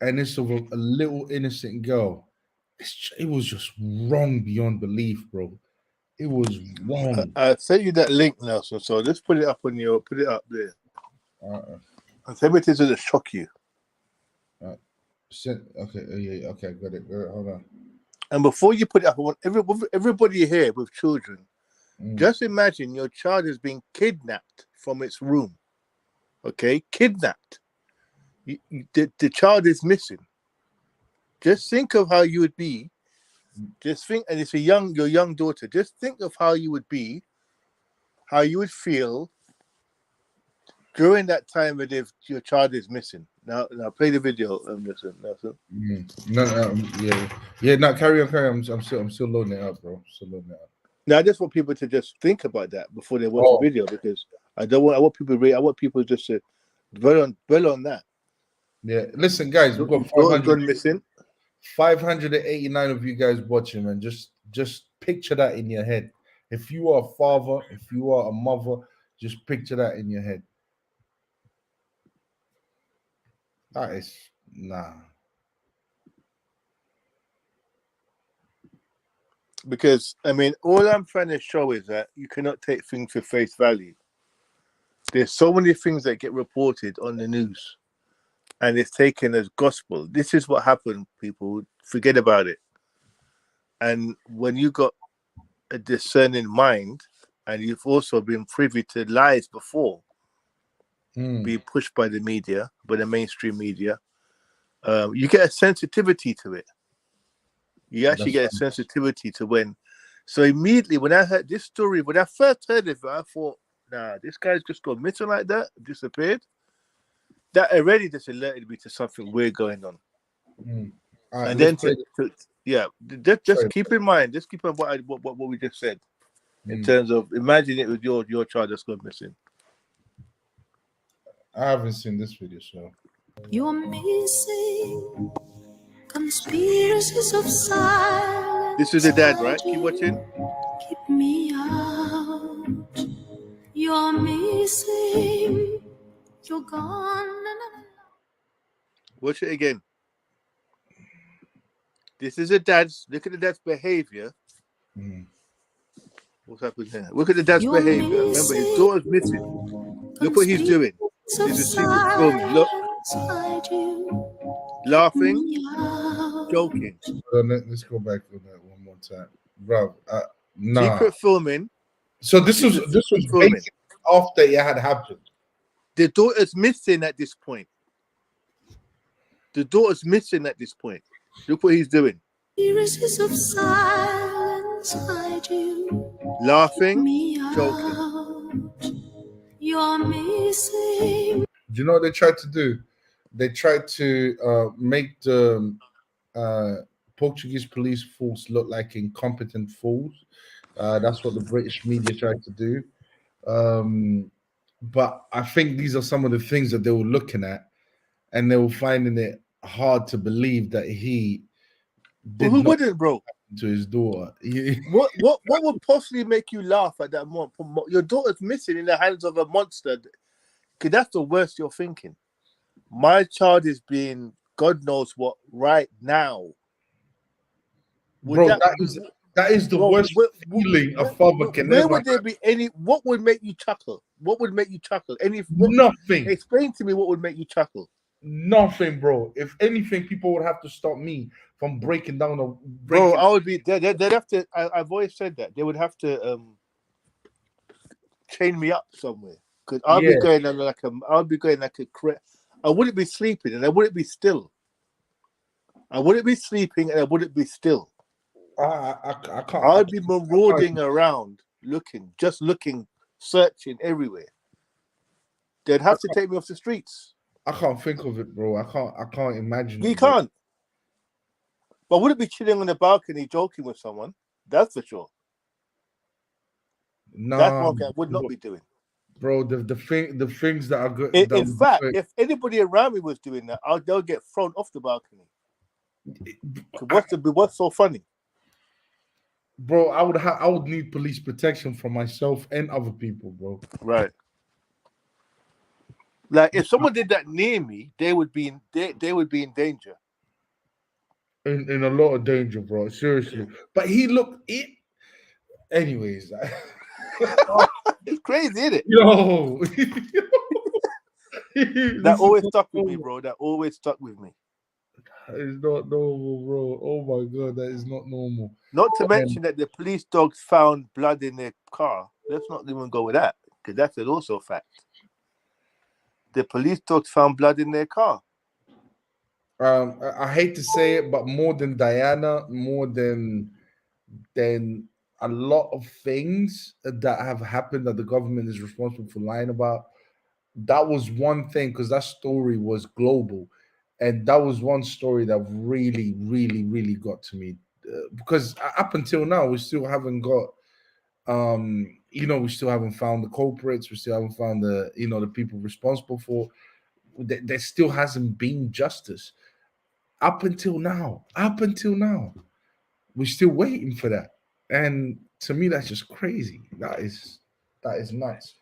and it's of a little innocent girl, it was just wrong beyond belief, bro. It was wrong. I sent you that link, Nelson. So let's put it up put it up there. And send me to just shock you. Okay, yeah, okay, got it. Hold on. And before you put it up, I want everybody here with children, just imagine your child is being kidnapped from its room. Okay, kidnapped. The child is missing. Just think of how you would be. Just think, and it's your young daughter. Just think of how you would be, how you would feel during that time when your child is missing. Now play the video, Nelson. No, carry on. I'm still loading it up, bro. Now I just want people to just think about that before they watch the video, because I want people just to dwell on that. Yeah, listen, guys, we've got 589 of you guys watching, man. Just picture that in your head. If you are a father, if you are a mother, just picture that in your head. That is nah. Because I mean, all I'm trying to show is that you cannot take things for face value. There's so many things that get reported on the news, and it's taken as gospel. This is what happened, people. Forget about it. And when you got a discerning mind, and you've also been privy to lies before, being pushed by the media, by the mainstream media, you get a sensitivity to it. You actually get a sensitivity to when. So immediately when I heard this story, when I first heard of it, I thought, nah, this guy's just gone missing like that, disappeared. That already just alerted me to something weird going on. Right, and then just keep in mind, just keep on what we just said in terms of imagine it with your child that's gone missing. I haven't seen this video, so You're missing conspiracies of silence. This is the dad, right? Keep watching. Keep me out. You're missing. You're gone. Watch it again. This is a dad's. Look at the dad's behavior. What's happening here? Look at the dad's behavior. Remember, his daughter's missing. Look what he's doing. This is secret film. Look. Laughing. Joking. let's go back to that one more time, bro. Nah. Secret filming. So this was filming after it had happened. The daughter's missing at this point. The daughter's missing at this point. Look what he's doing. Of silence, hide you. Laughing, joking. You're missing. Do you know what they tried to do? They tried to make the Portuguese police force look like incompetent fools. That's what the British media tried to do. But I think these are some of the things that they were looking at, and they were finding it hard to believe that he did who not wouldn't, bro? To his daughter. What would possibly make you laugh at that moment? Your daughter's missing in the hands of a monster. Because that's the worst you're thinking. My child is being God knows what right now. Bro, that is the worst feeling a father can ever. Where would there be any? What would make you chuckle? What would make you chuckle? Nothing. Explain to me what would make you chuckle. Nothing, bro. If anything, people would have to stop me from breaking down a. Bro, I would be. They'd have to. I've always said that they would have to chain me up somewhere because I'll be going like a. I'll be going like a. I wouldn't be sleeping and I wouldn't be still. I wouldn't be sleeping and I wouldn't be still. I can't. I'd be marauding around, looking, searching everywhere. They'd have to take me off the streets. I can't think of it, bro. I can't imagine. You can't. But I wouldn't be chilling on the balcony joking with someone. That's for sure. No, that's what I would not be doing. Bro, the things that are good. In fact, if anybody around me was doing that, they'll get thrown off the balcony. What's so funny? Bro, I would need police protection for myself and other people, bro. Right. Like if someone did that near me, they would be in danger. In a lot of danger, bro. Seriously. But anyways. It's crazy, isn't it? Yo. That always stuck with me, bro. That always stuck with me. It's not normal, bro. Oh my god, that is not normal. Not to mention that the police dogs found blood in their car. Let's not even go with that, because that's also a fact. The police dogs found blood in their car. I hate to say it, but more than Diana, more than a lot of things that have happened that the government is responsible for lying about. That was one thing, because that story was global. And that was one story that really, really, really got to me. Because up until now, we still haven't got, we still haven't found the culprits. We still haven't found the people responsible for. There still hasn't been justice. Up until now, we're still waiting for that. And to me, that's just crazy. That is nuts.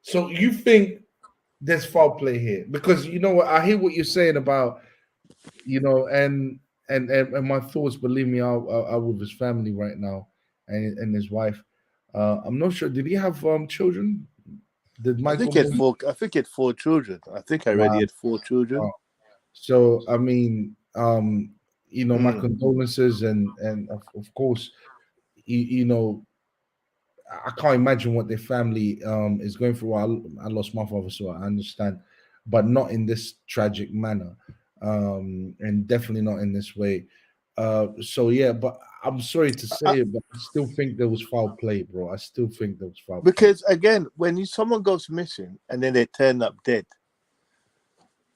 So you think there's foul play here? Because you know what, I hear what you're saying about, and my thoughts. Believe me, I'm with his family right now, and his wife. I'm not sure. Did he have children? Did I Michael think he had Mosley? four. I think he had 4 children. I think I read he Wow. had 4 children. Wow. So I mean, my Mm. condolences, and of course, I can't imagine what their family is going through. Well, I lost my father, so I understand, but not in this tragic manner, and definitely not in this way. So yeah, but I'm sorry to I, say it, but I still think there was foul play, bro. I still think there was foul play. because again, when someone goes missing and then they turn up dead,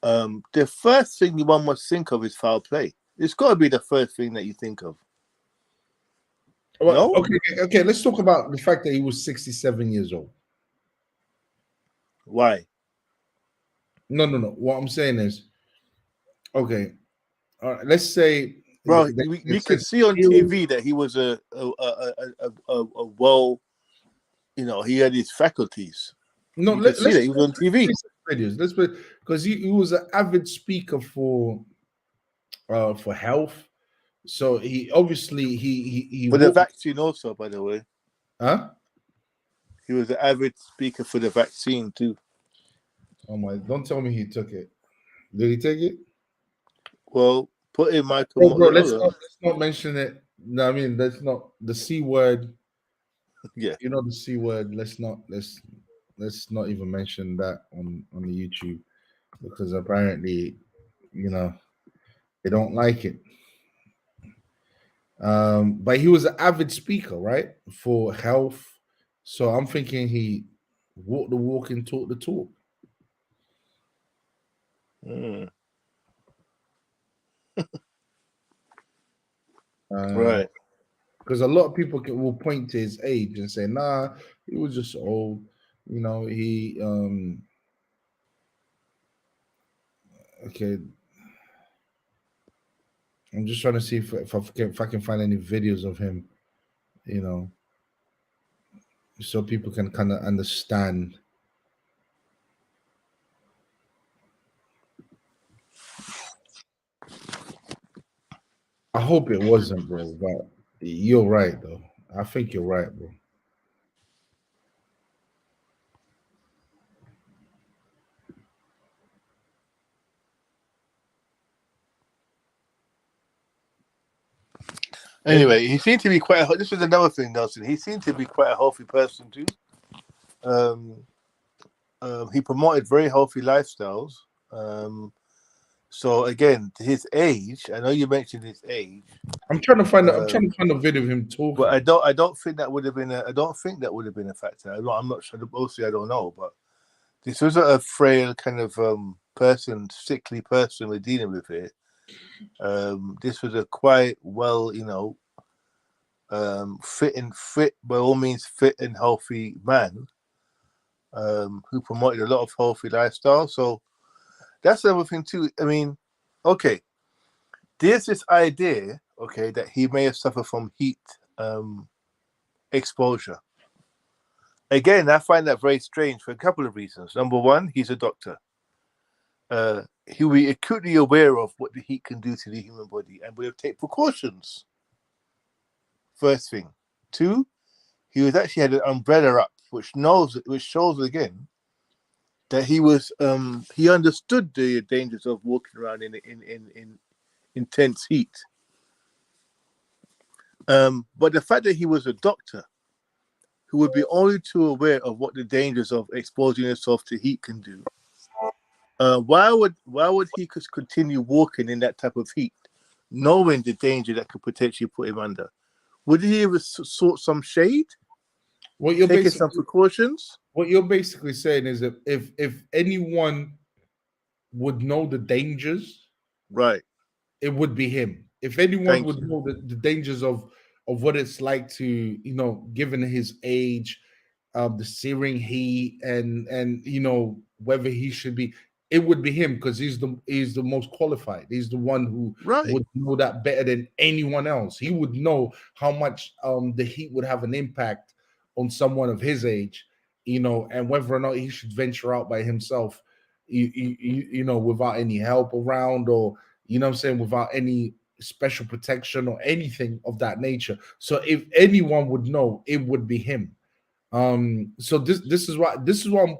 the first thing one must think of is foul play. It's got to be the first thing that you think of. Well, No? okay. Let's talk about the fact that he was 67 years old. Why? No. What I'm saying is, okay, let's say Bro, it we could says see on ill. TV that he was a well, he had his faculties. No, You could see let's that he was on TV. play some videos. Let's play because he was an avid speaker for health. So he obviously he For the walked. vaccine also, by the way. Huh? He was an avid speaker for the vaccine too. Oh my! Don't tell me he took it. Did he take it? Well, put in Michael Bro, Mosley. Hold on. let's not mention it. No, I mean that's not the C word. Yeah. You know the C word. Let's not even mention that on the YouTube because apparently you know they don't like it. But he was an avid speaker, right, for health. So I'm thinking he walked the walk and talked the talk. Mm. Because Right. a lot of people will point to his age and say, "Nah, he was just old." He okay. I'm just trying to see if I can find any videos of him, you know, so people can kind of understand. I hope it wasn't, bro. But you're right, though. I think you're right, bro. Anyway, he seemed to be quite. This was another thing, Nelson. He seemed to be quite a healthy person too. He promoted very healthy lifestyles. So again, his age. I know you mentioned his age. I'm trying to find. I'm trying to find a video of him talking. But I don't think that would have been. I don't think that would have been a factor. I'm not sure. Mostly, I don't know. But this was a frail kind of person, sickly person we're dealing with here. This was a quite well, fit by all means, fit and healthy man who promoted a lot of healthy lifestyle. So that's another thing too. I mean, okay, there's this idea, okay, that he may have suffered from heat exposure. Again, I find that very strange for a couple of reasons. Number one, he's a doctor. He'll be acutely aware of what the heat can do to the human body and will take precautions. First thing. Two, he was actually had an umbrella up, which shows again that he understood the dangers of walking around in intense heat. But the fact that he was a doctor who would be only too aware of what the dangers of exposing himself to heat can do. Why would he continue walking in that type of heat, knowing the danger that could potentially put him under? Would he have sought some shade? Taking some precautions? What you're basically saying is that if anyone would know the dangers, Right. it would be him. If anyone Thank would you. know the dangers of what it's like to, given his age, the searing heat, and whether he should be, it would be him because he's the most qualified. He's the one who Right. would know that better than anyone else. He would know how much the heat would have an impact on someone of his age, and whether or not he should venture out by himself, without any help around, or what I'm saying, without any special protection or anything of that nature. So if anyone would know, it would be him. So this is why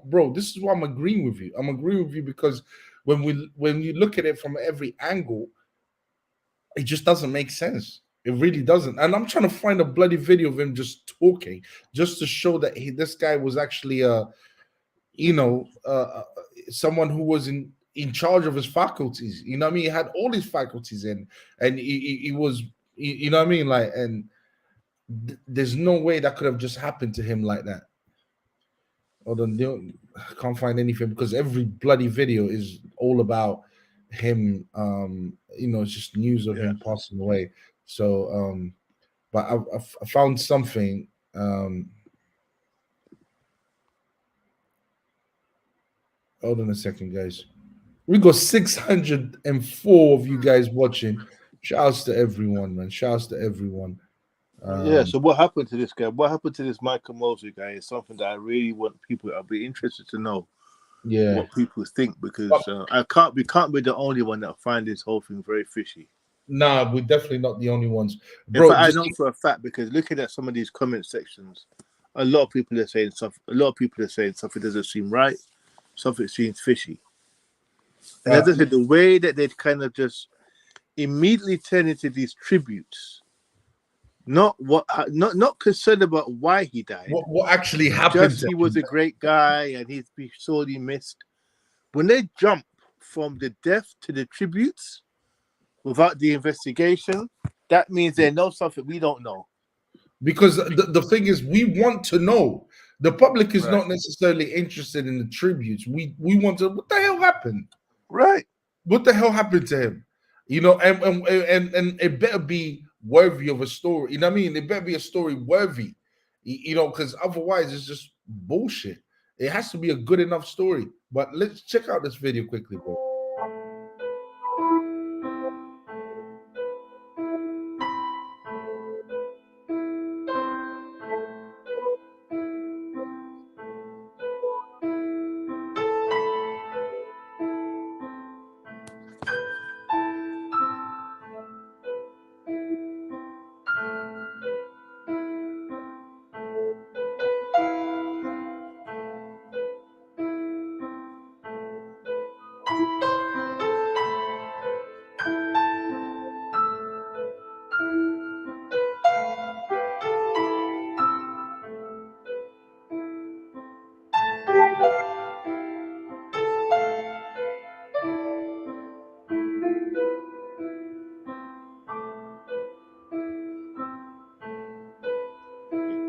bro, this is why I'm agreeing with you. I'm agreeing with you because when you look at it from every angle, it just doesn't make sense. It really doesn't. And I'm trying to find a bloody video of him just talking, just to show that this guy was actually you know, someone who was in charge of his faculties. You know what I mean? He had all his faculties in, and he was, you know what I mean? Like, and there's no way that could have just happened to him like that. Although I can't find anything because every bloody video is all about him. You know, it's just news of him passing away. So, but I found something. Hold on a second, guys. We got 604 of you guys watching. Shouts to everyone, man. Shouts to everyone. So what happened to this guy? What happened to this Michael Mosley guy is something that I really want people. I'll be interested to know. Yeah. What people think, because we can't be the only one that find this whole thing very fishy. Nah, we're definitely not the only ones, bro. I know for a fact, because looking at some of these comment sections, a lot of people are saying stuff. A lot of people are saying something doesn't seem right, something seems fishy. And as I said, the way that they kind of just immediately turn into these tributes, not concerned about why he died. What actually happened? Just he was a great guy and he's been sorely missed. When they jump from the death to the tributes without the investigation, that means they know something we don't know. Because the thing is, we want to know. The public is not necessarily interested in the tributes. We want to. What the hell happened? Right. What the hell happened to him? You know, and it better be worthy of a story. You know what I mean? It better be a story worthy. You know, because otherwise it's just bullshit. It has to be a good enough story. But let's check out this video quickly, bro.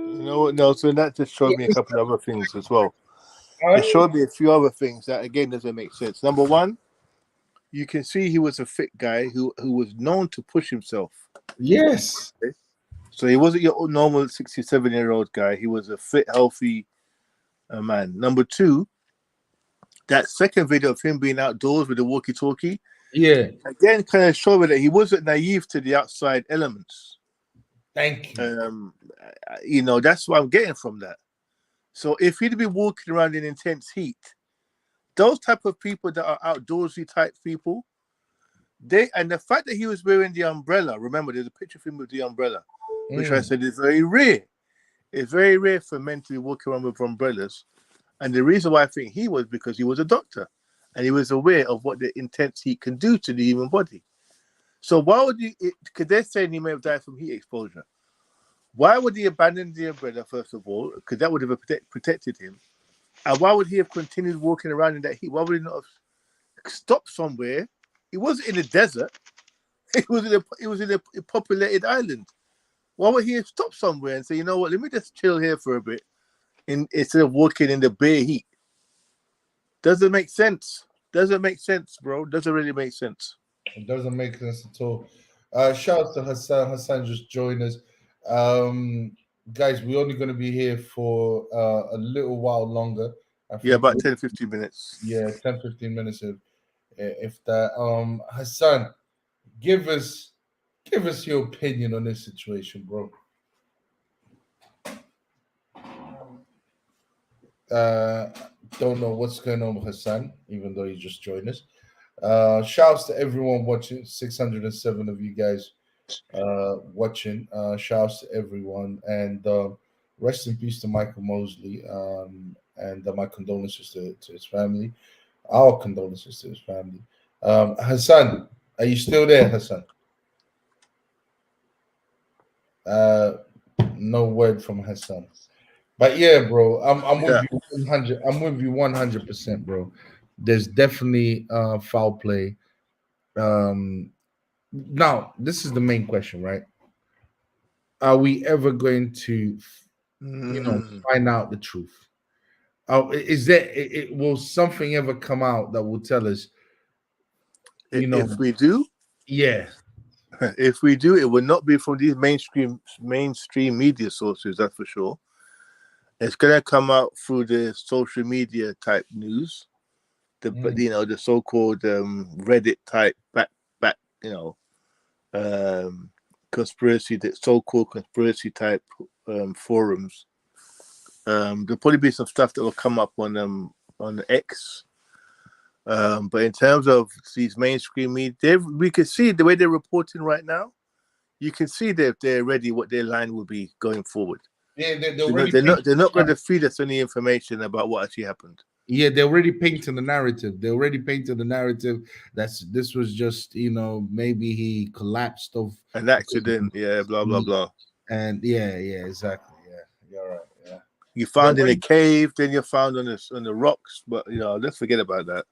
You know what? No, so that just showed me a couple of other things as well. It showed me a few other things that again doesn't make sense. Number one, you can see he was a fit guy who was known to push himself. Yes. Okay? So he wasn't your normal 67-year-old guy. He was a fit, healthy man. Number two, that second video of him being outdoors with the walkie-talkie, again, kind of showed me that he wasn't naive to the outside elements. Thank you. You know, that's what I'm getting from that. So if he'd be walking around in intense heat, those type of people that are outdoorsy type people, and the fact that he was wearing the umbrella, remember, there's a picture of him with the umbrella, which I said is very rare. It's very rare for men to be walking around with umbrellas. And the reason why I think he was because he was a doctor and he was aware of what the intense heat can do to the human body. So why would he, because they're saying he may have died from heat exposure. Why would he abandon the umbrella, first of all? Because that would have protected him. And why would he have continued walking around in that heat? Why would he not have stopped somewhere? He wasn't in a desert. He was in a populated island. Why would he have stopped somewhere and say, you know what, let me just chill here for a bit instead of walking in the bare heat? Doesn't make sense. Doesn't make sense, bro. Doesn't really make sense. It doesn't make sense at all. Shout out to Hassan. Hassan just joined us. Guys, we're only going to be here for a little while longer. About 10, 15 minutes. Yeah, 10, 15 minutes if that. Hassan, give us your opinion on this situation, bro. Don't know what's going on with Hassan, even though he just joined us. Shouts to everyone watching. 607 of you guys watching. Shouts to everyone, and rest in peace to Michael Mosley. And my condolences to his family. Our condolences to his family. Hassan, are you still there, Hassan? Uh, no word from Hassan. But yeah, bro, I'm with Yeah. you 100. I'm with you 100%, bro. There's definitely foul play. Um, Now, this is the main question, right? Are we ever going to, Mm. find out the truth? Is there? Will something ever come out that will tell us? If we do, Yeah, if we do, it will not be from these mainstream media sources. That's for sure. It's gonna come out through the social media type news, Mm. the so-called Reddit type back the so-called conspiracy type forums. There'll probably be some stuff that will come up on X. But in terms of these mainstream media, we can see the way they're reporting right now. You can see that they're ready what their line will be going forward. yeah, they're You know, already they're not going painting. to feed us any information about what actually happened. Yeah, they're already painting the narrative. They already painted the narrative. This was just maybe he collapsed of An accident, yeah, blah blah blah. and yeah, exactly. Yeah, you're right. Yeah. You They're found in a already- cave, then you're found on the rocks. But let's forget about that.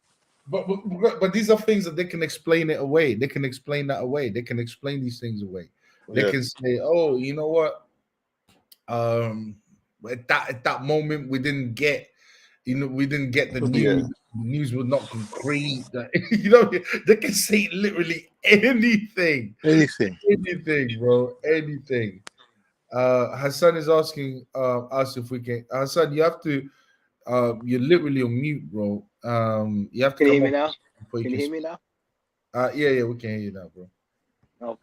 But these are things that they can explain it away. They can explain that away. They can explain these things away. They Yeah, can say, "Oh, you know what? Um, at that moment, we didn't get the yeah, news. The news was not concrete. That they can say literally anything. anything, bro, anything." Hassan is asking us if we can. Hassan, you have to. You're literally on mute, bro. You have to Can you come hear me off now? before you Can you can hear speak. me now? Yeah, we can hear you now, bro. Oh,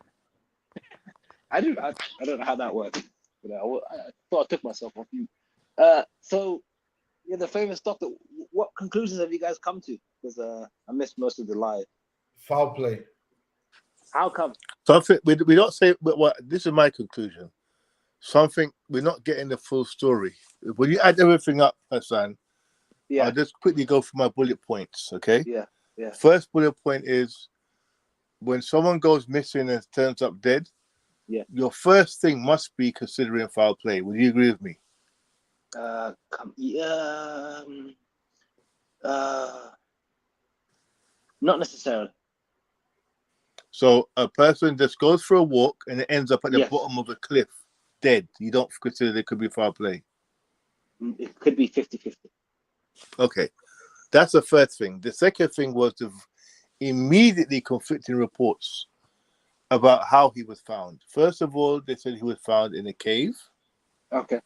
I don't know how that works. But I thought I took myself off mute. So yeah, the famous doctor. What conclusions have you guys come to? Because I missed most of the live. Foul play. How come? Something we don't say. But what this is my conclusion. Something we're not getting the full story. When you add everything up, Hassan, Yeah, I'll just quickly go through my bullet points. Okay. yeah, yeah. First bullet point is when someone goes missing and turns up dead. Yeah. Your first thing must be considering foul play. Would you agree with me? Not necessarily. So a person just goes for a walk and it ends up at the Yes. bottom of a cliff, dead. You don't consider there could be foul play. It could be 50-50. Okay, that's the first thing. The second thing was the immediately conflicting reports about how he was found. First of all, they said he was found in a cave. Okay.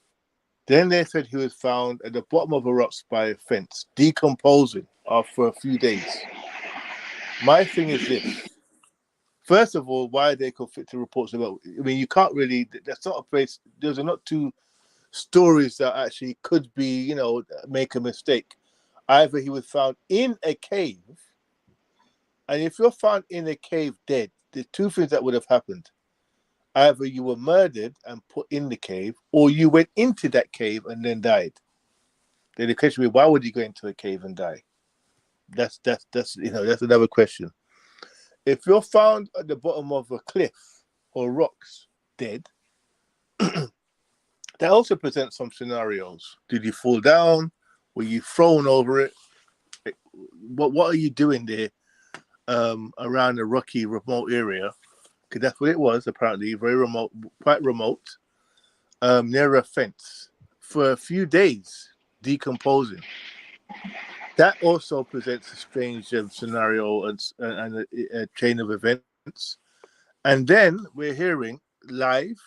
Then they said he was found at the bottom of a rocks by a fence, decomposing after a few days. My thing is this. First of all, why are there conflicting reports about? I mean, you can't really. That's not a place. Those are not two stories that actually could be, make a mistake. Either he was found in a cave, and if you're found in a cave dead, there's two things that would have happened. Either you were murdered and put in the cave, or you went into that cave and then died. Then the question is, why would you go into a cave and die? That's another question. If you're found at the bottom of a cliff or rocks dead, that also presents some scenarios. Did you fall down? Were you thrown over it? What are you doing there around a rocky, remote area? Because that's what it was, apparently, very remote, quite remote, near a fence for a few days, decomposing. That also presents a strange scenario and a chain of events. And then we're hearing live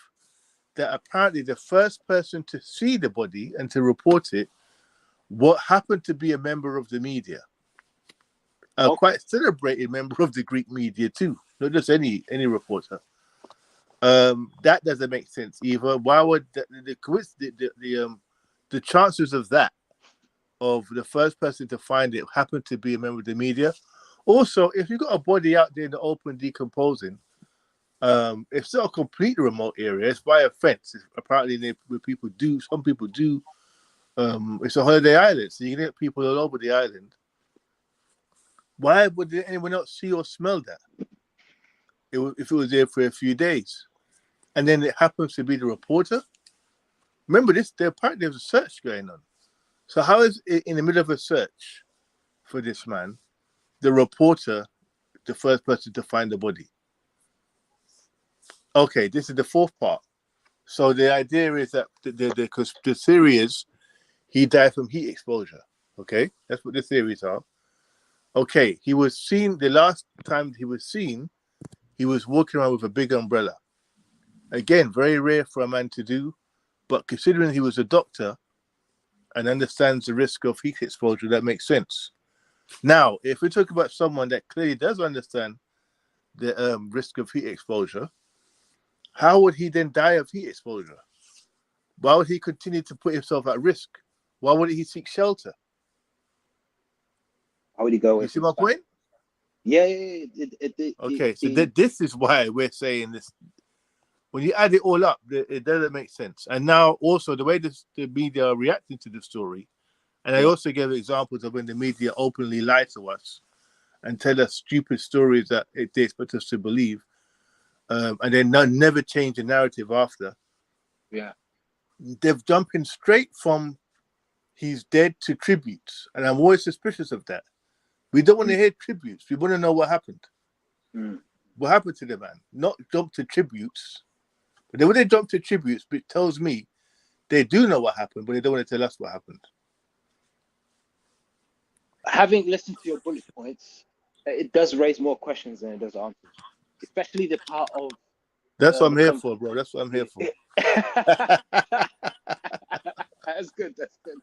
that apparently the first person to see the body and to report it, what happened to be a member of the media, a quite celebrated member of the Greek media too, not just any reporter. That doesn't make sense either. Why would the chances of that, of the first person to find it happen to be a member of the media? Also, if you've got a body out there in the open decomposing, it's not a completely remote area. It's by a fence. Apparently, some people do. It's a holiday island, so you can get people all over the island. Why would anyone else see or smell that? If it was there for a few days, and then it happens to be the reporter. Remember this? Apparently there's a search going on. So how is it in the middle of a search for this man, the reporter, the first person to find the body? Okay, this is the fourth part. So the idea is that the theory is he died from heat exposure. Okay, that's what the theories are. Okay, he was seen the last time he was seen. He was walking around with a big umbrella. Again, very rare for a man to do, but considering he was a doctor and understands the risk of heat exposure, that makes sense. Now, if we talk about someone that clearly does understand the risk of heat exposure, how would he then die of heat exposure? Why would he continue to put himself at risk? Why wouldn't he seek shelter? How would he go? You see my point? Yeah. Okay, so this is why we're saying this. When you add it all up, it doesn't make sense. And now also the way the media are reacting to the story, and I also gave examples of when the media openly lie to us and tell us stupid stories that they expect us to believe, and then never change the narrative after. Yeah. They've jumping straight from he's dead to tributes, and I'm always suspicious of that. We don't want to hear tributes. We want to know what happened. What happened to the man? Not jump to tributes. But then when they jump to tributes, it tells me they do know what happened, but they don't want to tell us what happened. Having listened to your bullet points, it does raise more questions than it does answers. Especially the part of... That's what I'm here for, bro. That's what I'm here for. That's good. That's good.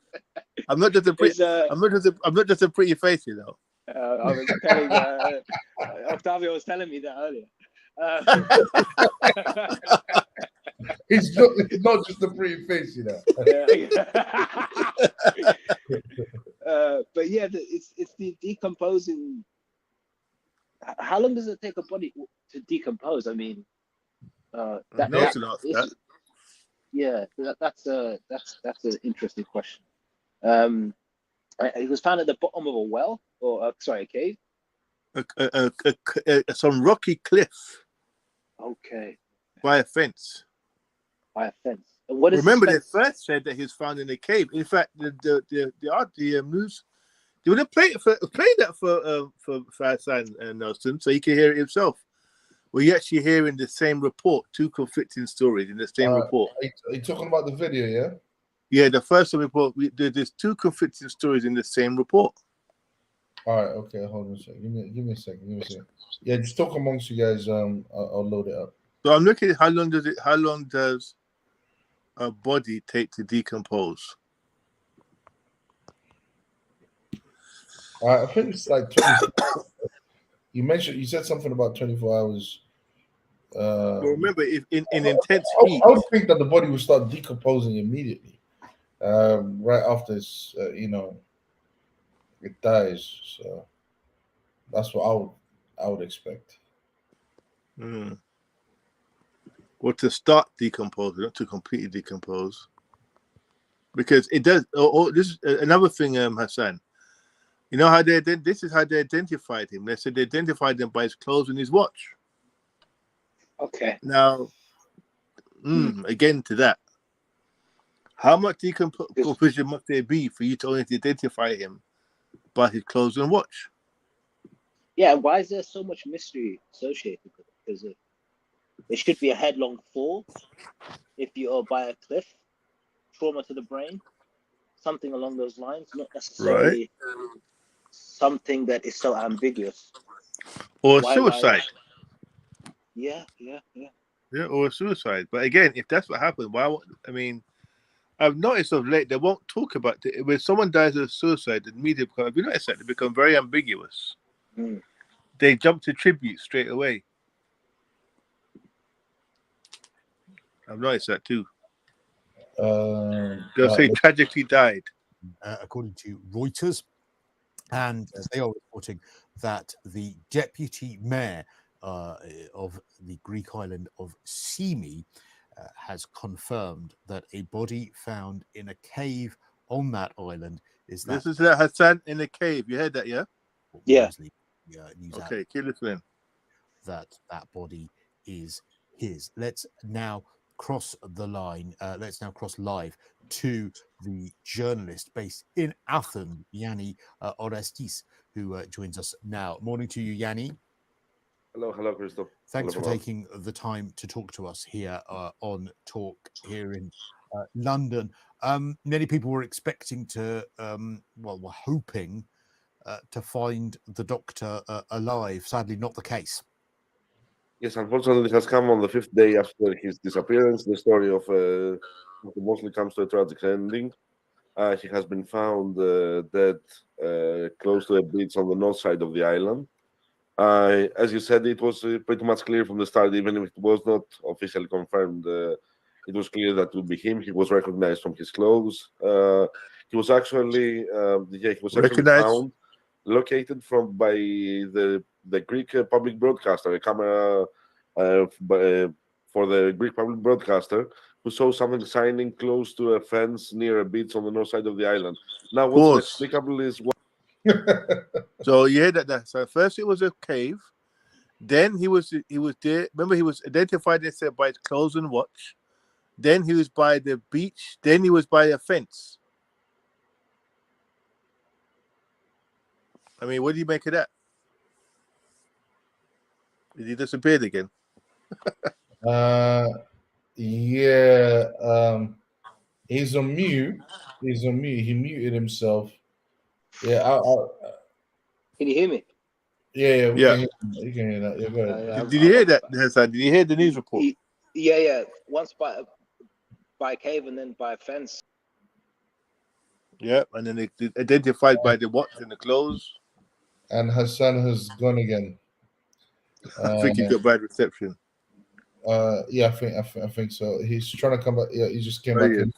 I'm not just a pretty. I'm not just a pretty face, you know. I was telling Octavio was telling me that earlier. It's not just a pretty face, you know. But yeah, it's the decomposing. How long does it take a body to decompose? I mean, that's an interesting question. It was found at the bottom of a well, or a cave. Some rocky cliff. Okay. By a fence. By a fence. And what is Remember, they first said that he was found in a cave. In fact, the news, they would have played that for Faisal and Nelson, so he can hear it himself. We're actually hearing the same report, two conflicting stories in the same report. Are you talking about the video? Yeah. Yeah, the first report. There's two conflicting stories in the same report. All right. Okay. Hold on a second. Give me a second. Yeah, just talk amongst you guys. I'll load it up. So I'm looking at how long does a body take to decompose? I think it's like 20. You said something about 24 hours. Well, remember, if in intense heat, I would think that the body would start decomposing immediately, right after it's, it dies. So that's what I would expect. Or to start decomposing, not to completely decompose, because it does. This is another thing, Hassan. You know how this is how they identified him. They said they identified him by his clothes and his watch. Okay. Now, again to that, how much decomposition must there be for you to only identify him by his clothes and watch? Yeah, why is there so much mystery associated with it? Because it should be a headlong fall if you are by a cliff, trauma to the brain, something along those lines, not necessarily something that is so ambiguous. Or suicide. Yeah, or suicide. But again, if that's what happened, I've noticed of late they won't talk about it. When someone dies of suicide, the media have you noticed that they become very ambiguous. They jump to tribute straight away. I've noticed that too. They'll say tragically died. According to Reuters, and they are reporting that the deputy mayor of the Greek island of Symi has confirmed that a body found in a cave on that island is that. This is Hassan in a cave. You heard that, yeah? Yeah. Mosley, news Okay, outlet, keep listening. that body is his. Let's now cross the line. Let's now cross live to the journalist based in Athens, Yanni Orestis, who joins us now. Morning to you, Yanni. Hello, Christoph. Thanks for Hello, taking the time to talk to us here on Talk here in London. Many people were expecting to, were hoping to find the doctor alive. Sadly, not the case. Yes, unfortunately, it has come on the 5th day after his disappearance. The story of Dr. Mosley comes to a tragic ending. He has been found dead close to a beach on the north side of the island. As you said, it was pretty much clear from the start, even if it was not officially confirmed. It was clear that it would be him. He was recognized from his clothes. He was actually, Recognized? found, located by the Greek public broadcaster, a camera for the Greek public broadcaster, who saw something shining close to a fence near a beach on the north side of the island. Now, what's Pause. inexplicable is So you heard that. So first it was a cave. Then he was there. Remember, he was identified, they said, by his clothes and watch. Then he was by the beach. Then he was by a fence. I mean, what do you make of that? Did he disappeared again? Yeah. He's on mute. He muted himself. Yeah. Can you hear me? Yeah. Yeah. You can hear that. Yeah, go ahead. Did you hear that, Hassan? Did you hear the news report? Yeah. Once by a cave and then by a fence. Yeah, and then they identified by the watch and the clothes. And Hassan has gone again. I think he got bad reception. Yeah, I think so. He's trying to come back. Yeah, he just came Oh, back yeah. in.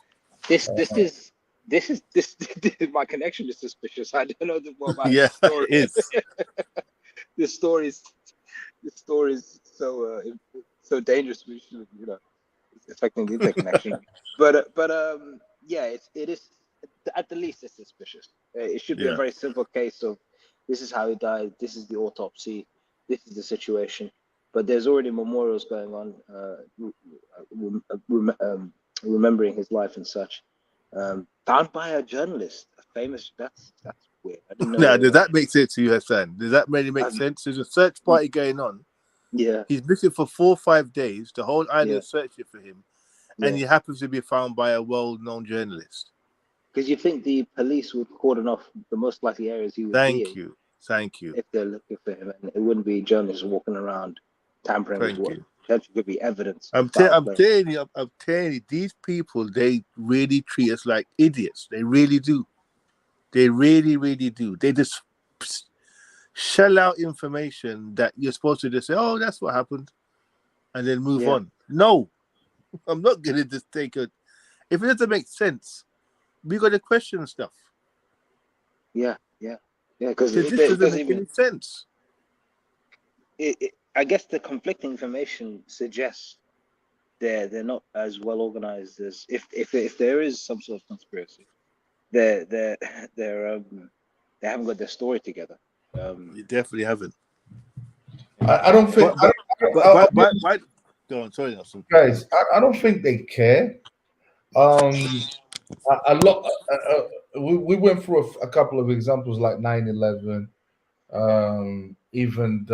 This is my connection is suspicious. I don't know what my Yeah, story it is. This story is so dangerous. We should, it's affecting the internet connection. But yeah, it is at the least it's suspicious. It should be a Yeah. very simple case of this is how he died. This is the autopsy. This is the situation. But there's already memorials going on, remembering his life and such. Found by a journalist, a famous. That's weird. I didn't know. Now, does that make sense to you, Hassan? Does that really make sense? There's a search party going on. Yeah. He's missing for 4 or 5 days. The whole island is searching for him, and he happens to be found by a well-known journalist. Because you think the police would cordon off the most likely areas he would be in. Thank you. If they're looking for him, and it wouldn't be journalists walking around tampering with what potentially could be evidence. I'm telling you, these people, they really treat us like idiots. They really do. They really, really do. They just shell out information that you're supposed to just say, oh, that's what happened, and then move on. No, I'm not going to just take it. If it doesn't make sense, we got to question stuff. Yeah, because this doesn't make any sense. I guess the conflicting information suggests they're not as well organized as if there is some sort of conspiracy. They haven't got their story together. You definitely haven't. I don't think. But go on, sorry, Nelson. Guys, I don't think they care. A lot. We went through a couple of examples like 9/11. Even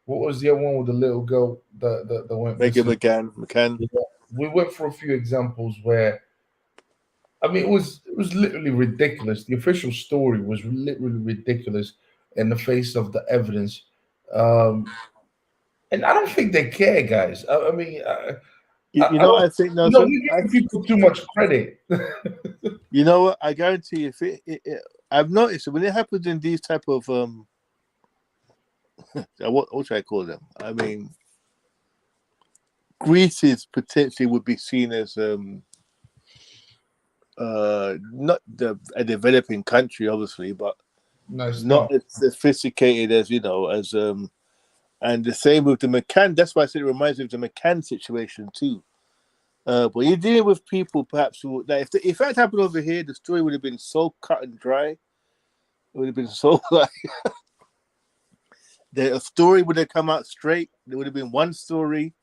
what was the other one with the little girl that went missing? McCann. Yeah, we went through a few examples where, I mean, it was literally ridiculous. The official story was literally ridiculous in the face of the evidence, and I don't think they care, guys. I mean, I think Nelson, we give people too much credit. You know what? I guarantee you, I've noticed when it happens in these type of what should I call them? I mean, Greece is potentially would be seen as not a developing country, obviously, but No, it's not not. as sophisticated as and the same with the McCann. That's why I said it reminds me of the McCann situation too. But you're dealing with people perhaps who, like, if that happened over here, the story would have been so cut and dry. It would have been so like the story would have come out straight. There would have been one story,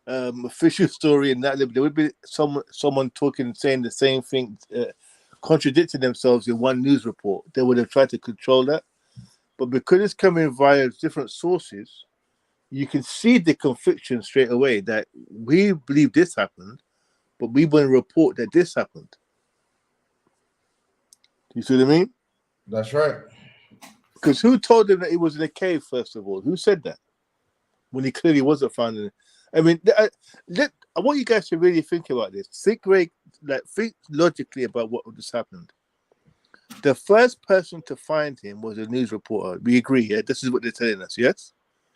official story, and that there would be someone talking, saying the same thing, contradicting themselves in one news report. They would have tried to control that, but because it's coming via different sources, you can see the conviction straight away that we believe this happened, but we want to report that this happened. You see what I mean? That's right. Because who told him that he was in a cave, first of all? Who said that? When he clearly wasn't found in it. I mean, I want you guys to really think about this. Think logically about what just happened. The first person to find him was a news reporter. We agree, yeah? This is what they're telling us, yes?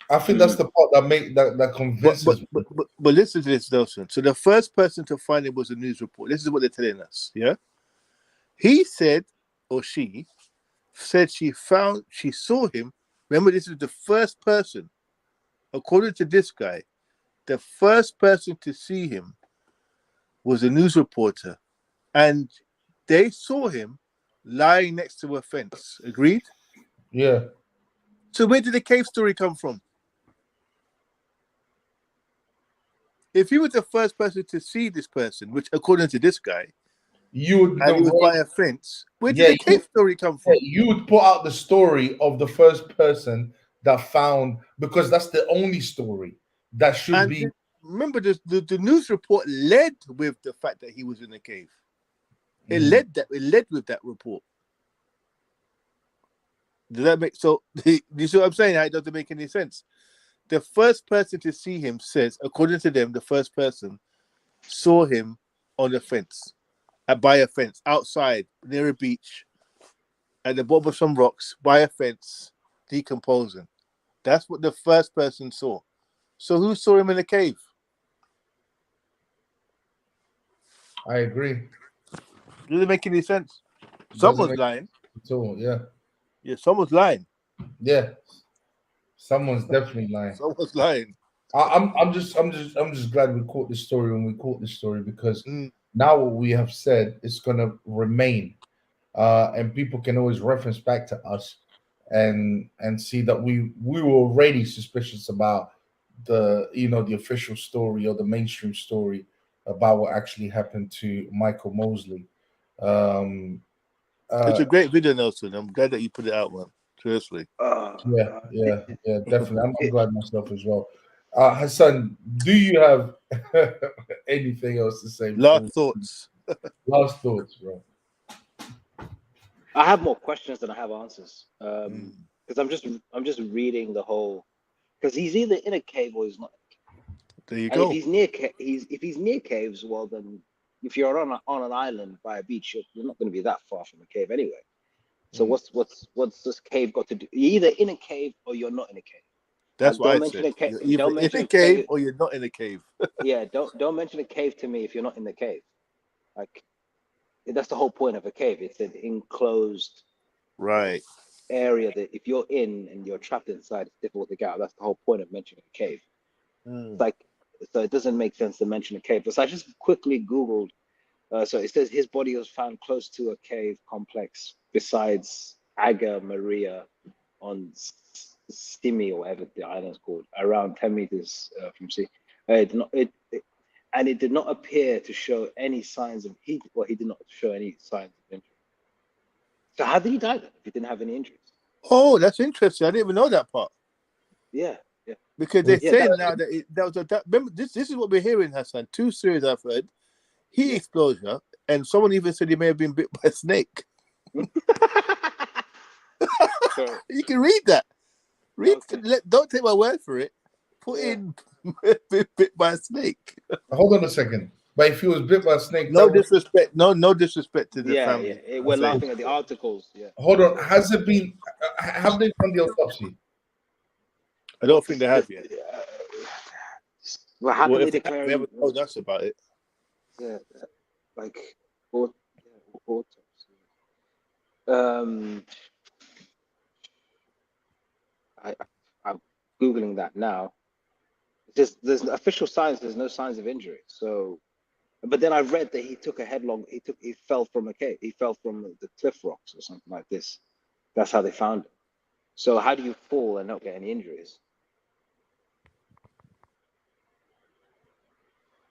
I think that's the part that convinces me. But listen to this, Nelson. So the first person to find him was a news reporter. This is what they're telling us, yeah? He said, or she said she saw him. Remember, this is the first person, according to this guy, the first person to see him was a news reporter. And they saw him lying next to a fence. Agreed? Yeah. So where did the cave story come from? If he was the first person to see this person, which according to this guy, You would and he was by a fence, where did the cave story come from? You would put out the story of the first person that found, because that's the only story that should be. Remember, the news report led with the fact that he was in the cave. It led with that report. Does that make so? You see what I'm saying? How it doesn't make any sense. The first person to see him says, according to them, the first person saw him on the fence, by a fence, outside, near a beach, at the bottom of some rocks, by a fence, decomposing. That's what the first person saw. So who saw him in the cave? I agree. Does it make any sense? Someone's lying. Yeah. Yeah, someone's lying. Yeah. Someone's definitely lying. Someone's lying. I'm just glad we caught this story when we caught this story, because now what we have said is gonna remain, and people can always reference back to us and see that we were already suspicious about the official story or the mainstream story about what actually happened to Michael Mosley. It's a great video, Nelson. I'm glad that you put it out, man. Seriously. Yeah, definitely. I'm glad myself as well. Hassan, do you have anything else to say? Last thoughts. Last thoughts, bro. I have more questions than I have answers. Because I'm just reading the whole. Because he's either in a cave or he's not. There you And go. if he's near caves, well then, if you're on an island by a beach, you're not going to be that far from a cave anyway. So what's this cave got to do? You're either in a cave or you're not in a cave. That's what I said. You're either in a cave or you're not in a cave. Yeah, don't mention a cave to me if you're not in the cave. Like, that's the whole point of a cave. It's an enclosed area that if you're in and you're trapped inside, it's difficult to get out. That's the whole point of mentioning a cave. It's like, so it doesn't make sense to mention a cave. But so I just quickly Googled. So it says his body was found close to a cave complex besides Aga Maria on Stimi, or whatever the island's called, around 10 meters from sea. And it did not appear to show any signs of heat. Well, he did not show any signs of injury. So how did he die then if he didn't have any injuries? Oh, that's interesting. I didn't even know that part. Yeah. Because they're saying now that remember, this is what we're hearing, Hassan. 2 series I've heard. Heat explosion, and someone even said he may have been bit by a snake. You can read that. Don't take my word for it. Put in bit by a snake. Hold on a second. But if he was bit by a snake, no disrespect to the family. Yeah. We're laughing at the articles. Yeah. Hold on. Have they done the autopsy? I don't think they have yet. Well, how can they declare? They haven't told us about it. Yeah, like autopsy. I'm googling that now. Just there's official signs. There's no signs of injury. So, but then I read that he took a headlong. He fell from a cave. He fell from the cliff rocks or something like this. That's how they found him. So how do you fall and not get any injuries?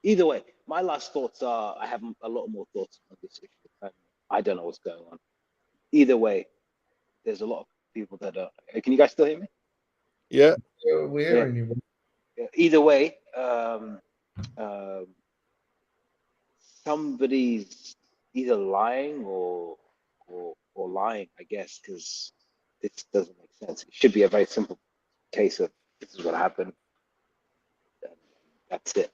Either way, my last thoughts are I have a lot more thoughts on this issue. And I don't know what's going on. Either way, there's a lot of people that are. Can you guys still hear me? Yeah. We're hearing you. Either way, somebody's either lying or lying, I guess, because this doesn't make sense. It should be a very simple case of this is what happened. That's it.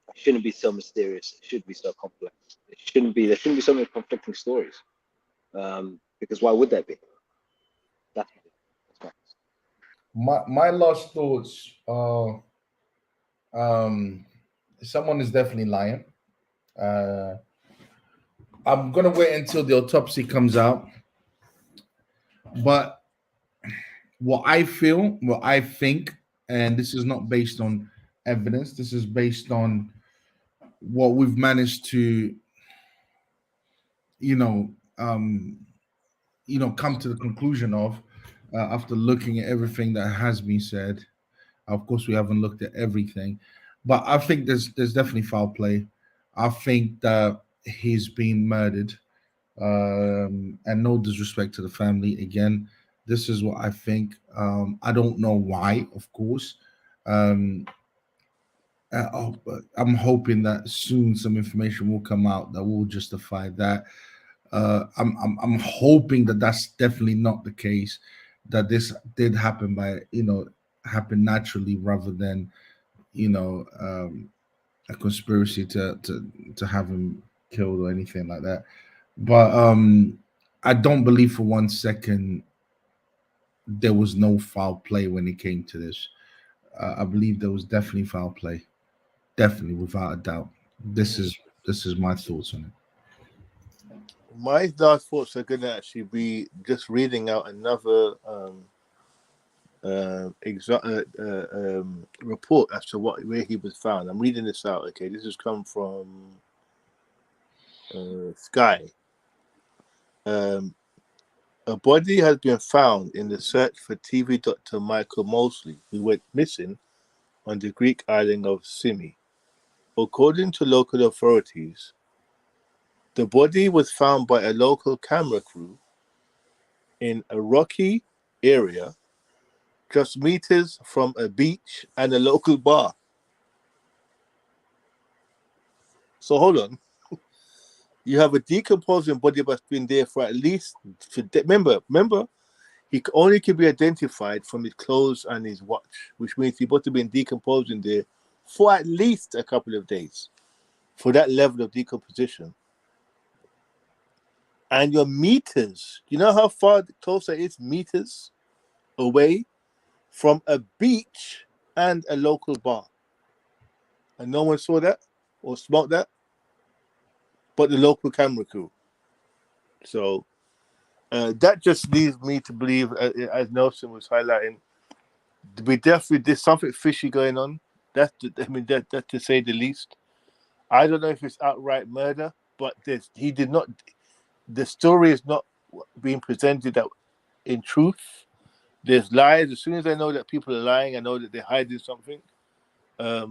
It shouldn't be so mysterious. It shouldn't be so complex. There shouldn't be so many conflicting stories. Because why would there be? That's My last thoughts are someone is definitely lying. I'm gonna wait until the autopsy comes out. But what I feel, what I think, and this is not based on evidence, this is based on what we've managed to, you know, come to the conclusion of after looking at everything that has been said. Of course, we haven't looked at everything, but I think there's definitely foul play. I think that he's been murdered, and no disrespect to the family. Again, this is what I think. I don't know why, of course. But I'm hoping that soon some information will come out that will justify that. I'm hoping that that's definitely not the case. That this did happen happen naturally rather than a conspiracy to have him killed or anything like that. But I don't believe for 1 second there was no foul play when it came to this. I believe there was definitely foul play, definitely without a doubt. This is my thoughts on it. My last thoughts are going to actually be just reading out another report as to where he was found. I'm reading this out. Okay, this has come from Sky. A body has been found in the search for TV doctor Michael Mosley, who went missing on the Greek island of Symi. According to local authorities, the body was found by a local camera crew in a rocky area just meters from a beach and a local bar. So hold on. You have a decomposing body that's been there for at least, remember, he only can be identified from his clothes and his watch, which means he must have been decomposing there for at least a couple of days for that level of decomposition. And your meters, you know how far closer it is meters away from a beach and a local bar? And no one saw that or smelled that but the local camera crew. So that just leads me to believe, as Nelson was highlighting, we definitely there's something fishy going on. That's to say the least. I don't know if it's outright murder, but he did not. The story is not being presented that in truth. There's lies. As soon as I know that people are lying, I know that they're hiding something. I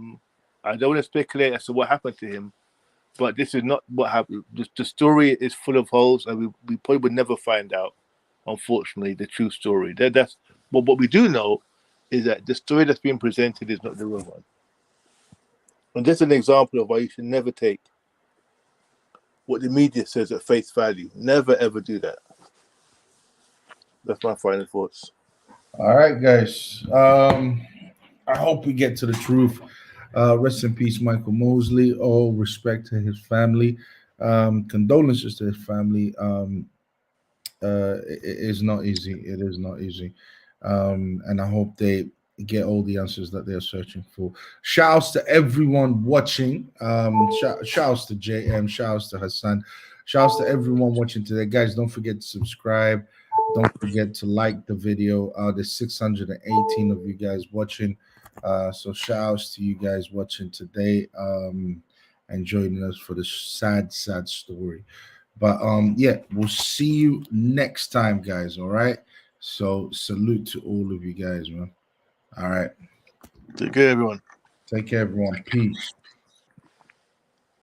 don't want to speculate as to what happened to him, but this is not what happened. The story is full of holes, and we probably would never find out, unfortunately, the true story. That's what we do know is that the story that's being presented is not the real one. And that's an example of why you should never take what the media says at face value. Never, ever do that. That's my final thoughts. All right, guys. I hope we get to the truth. Rest in peace, Michael Mosley. All respect to his family. Condolences to his family. It is not easy. It is not easy. And I hope they get all the answers that they're searching for. Shouts to everyone watching. Shouts to JM. Shouts to Hassan. Shouts to everyone watching today. Guys, don't forget to subscribe. Don't forget to like the video. There's 618 of you guys watching. So shout outs to you guys watching today and joining us for this sad story. But yeah, we'll see you next time, guys. All right. So salute to all of you guys, man. All right. Take care, everyone. Take care, everyone. Peace.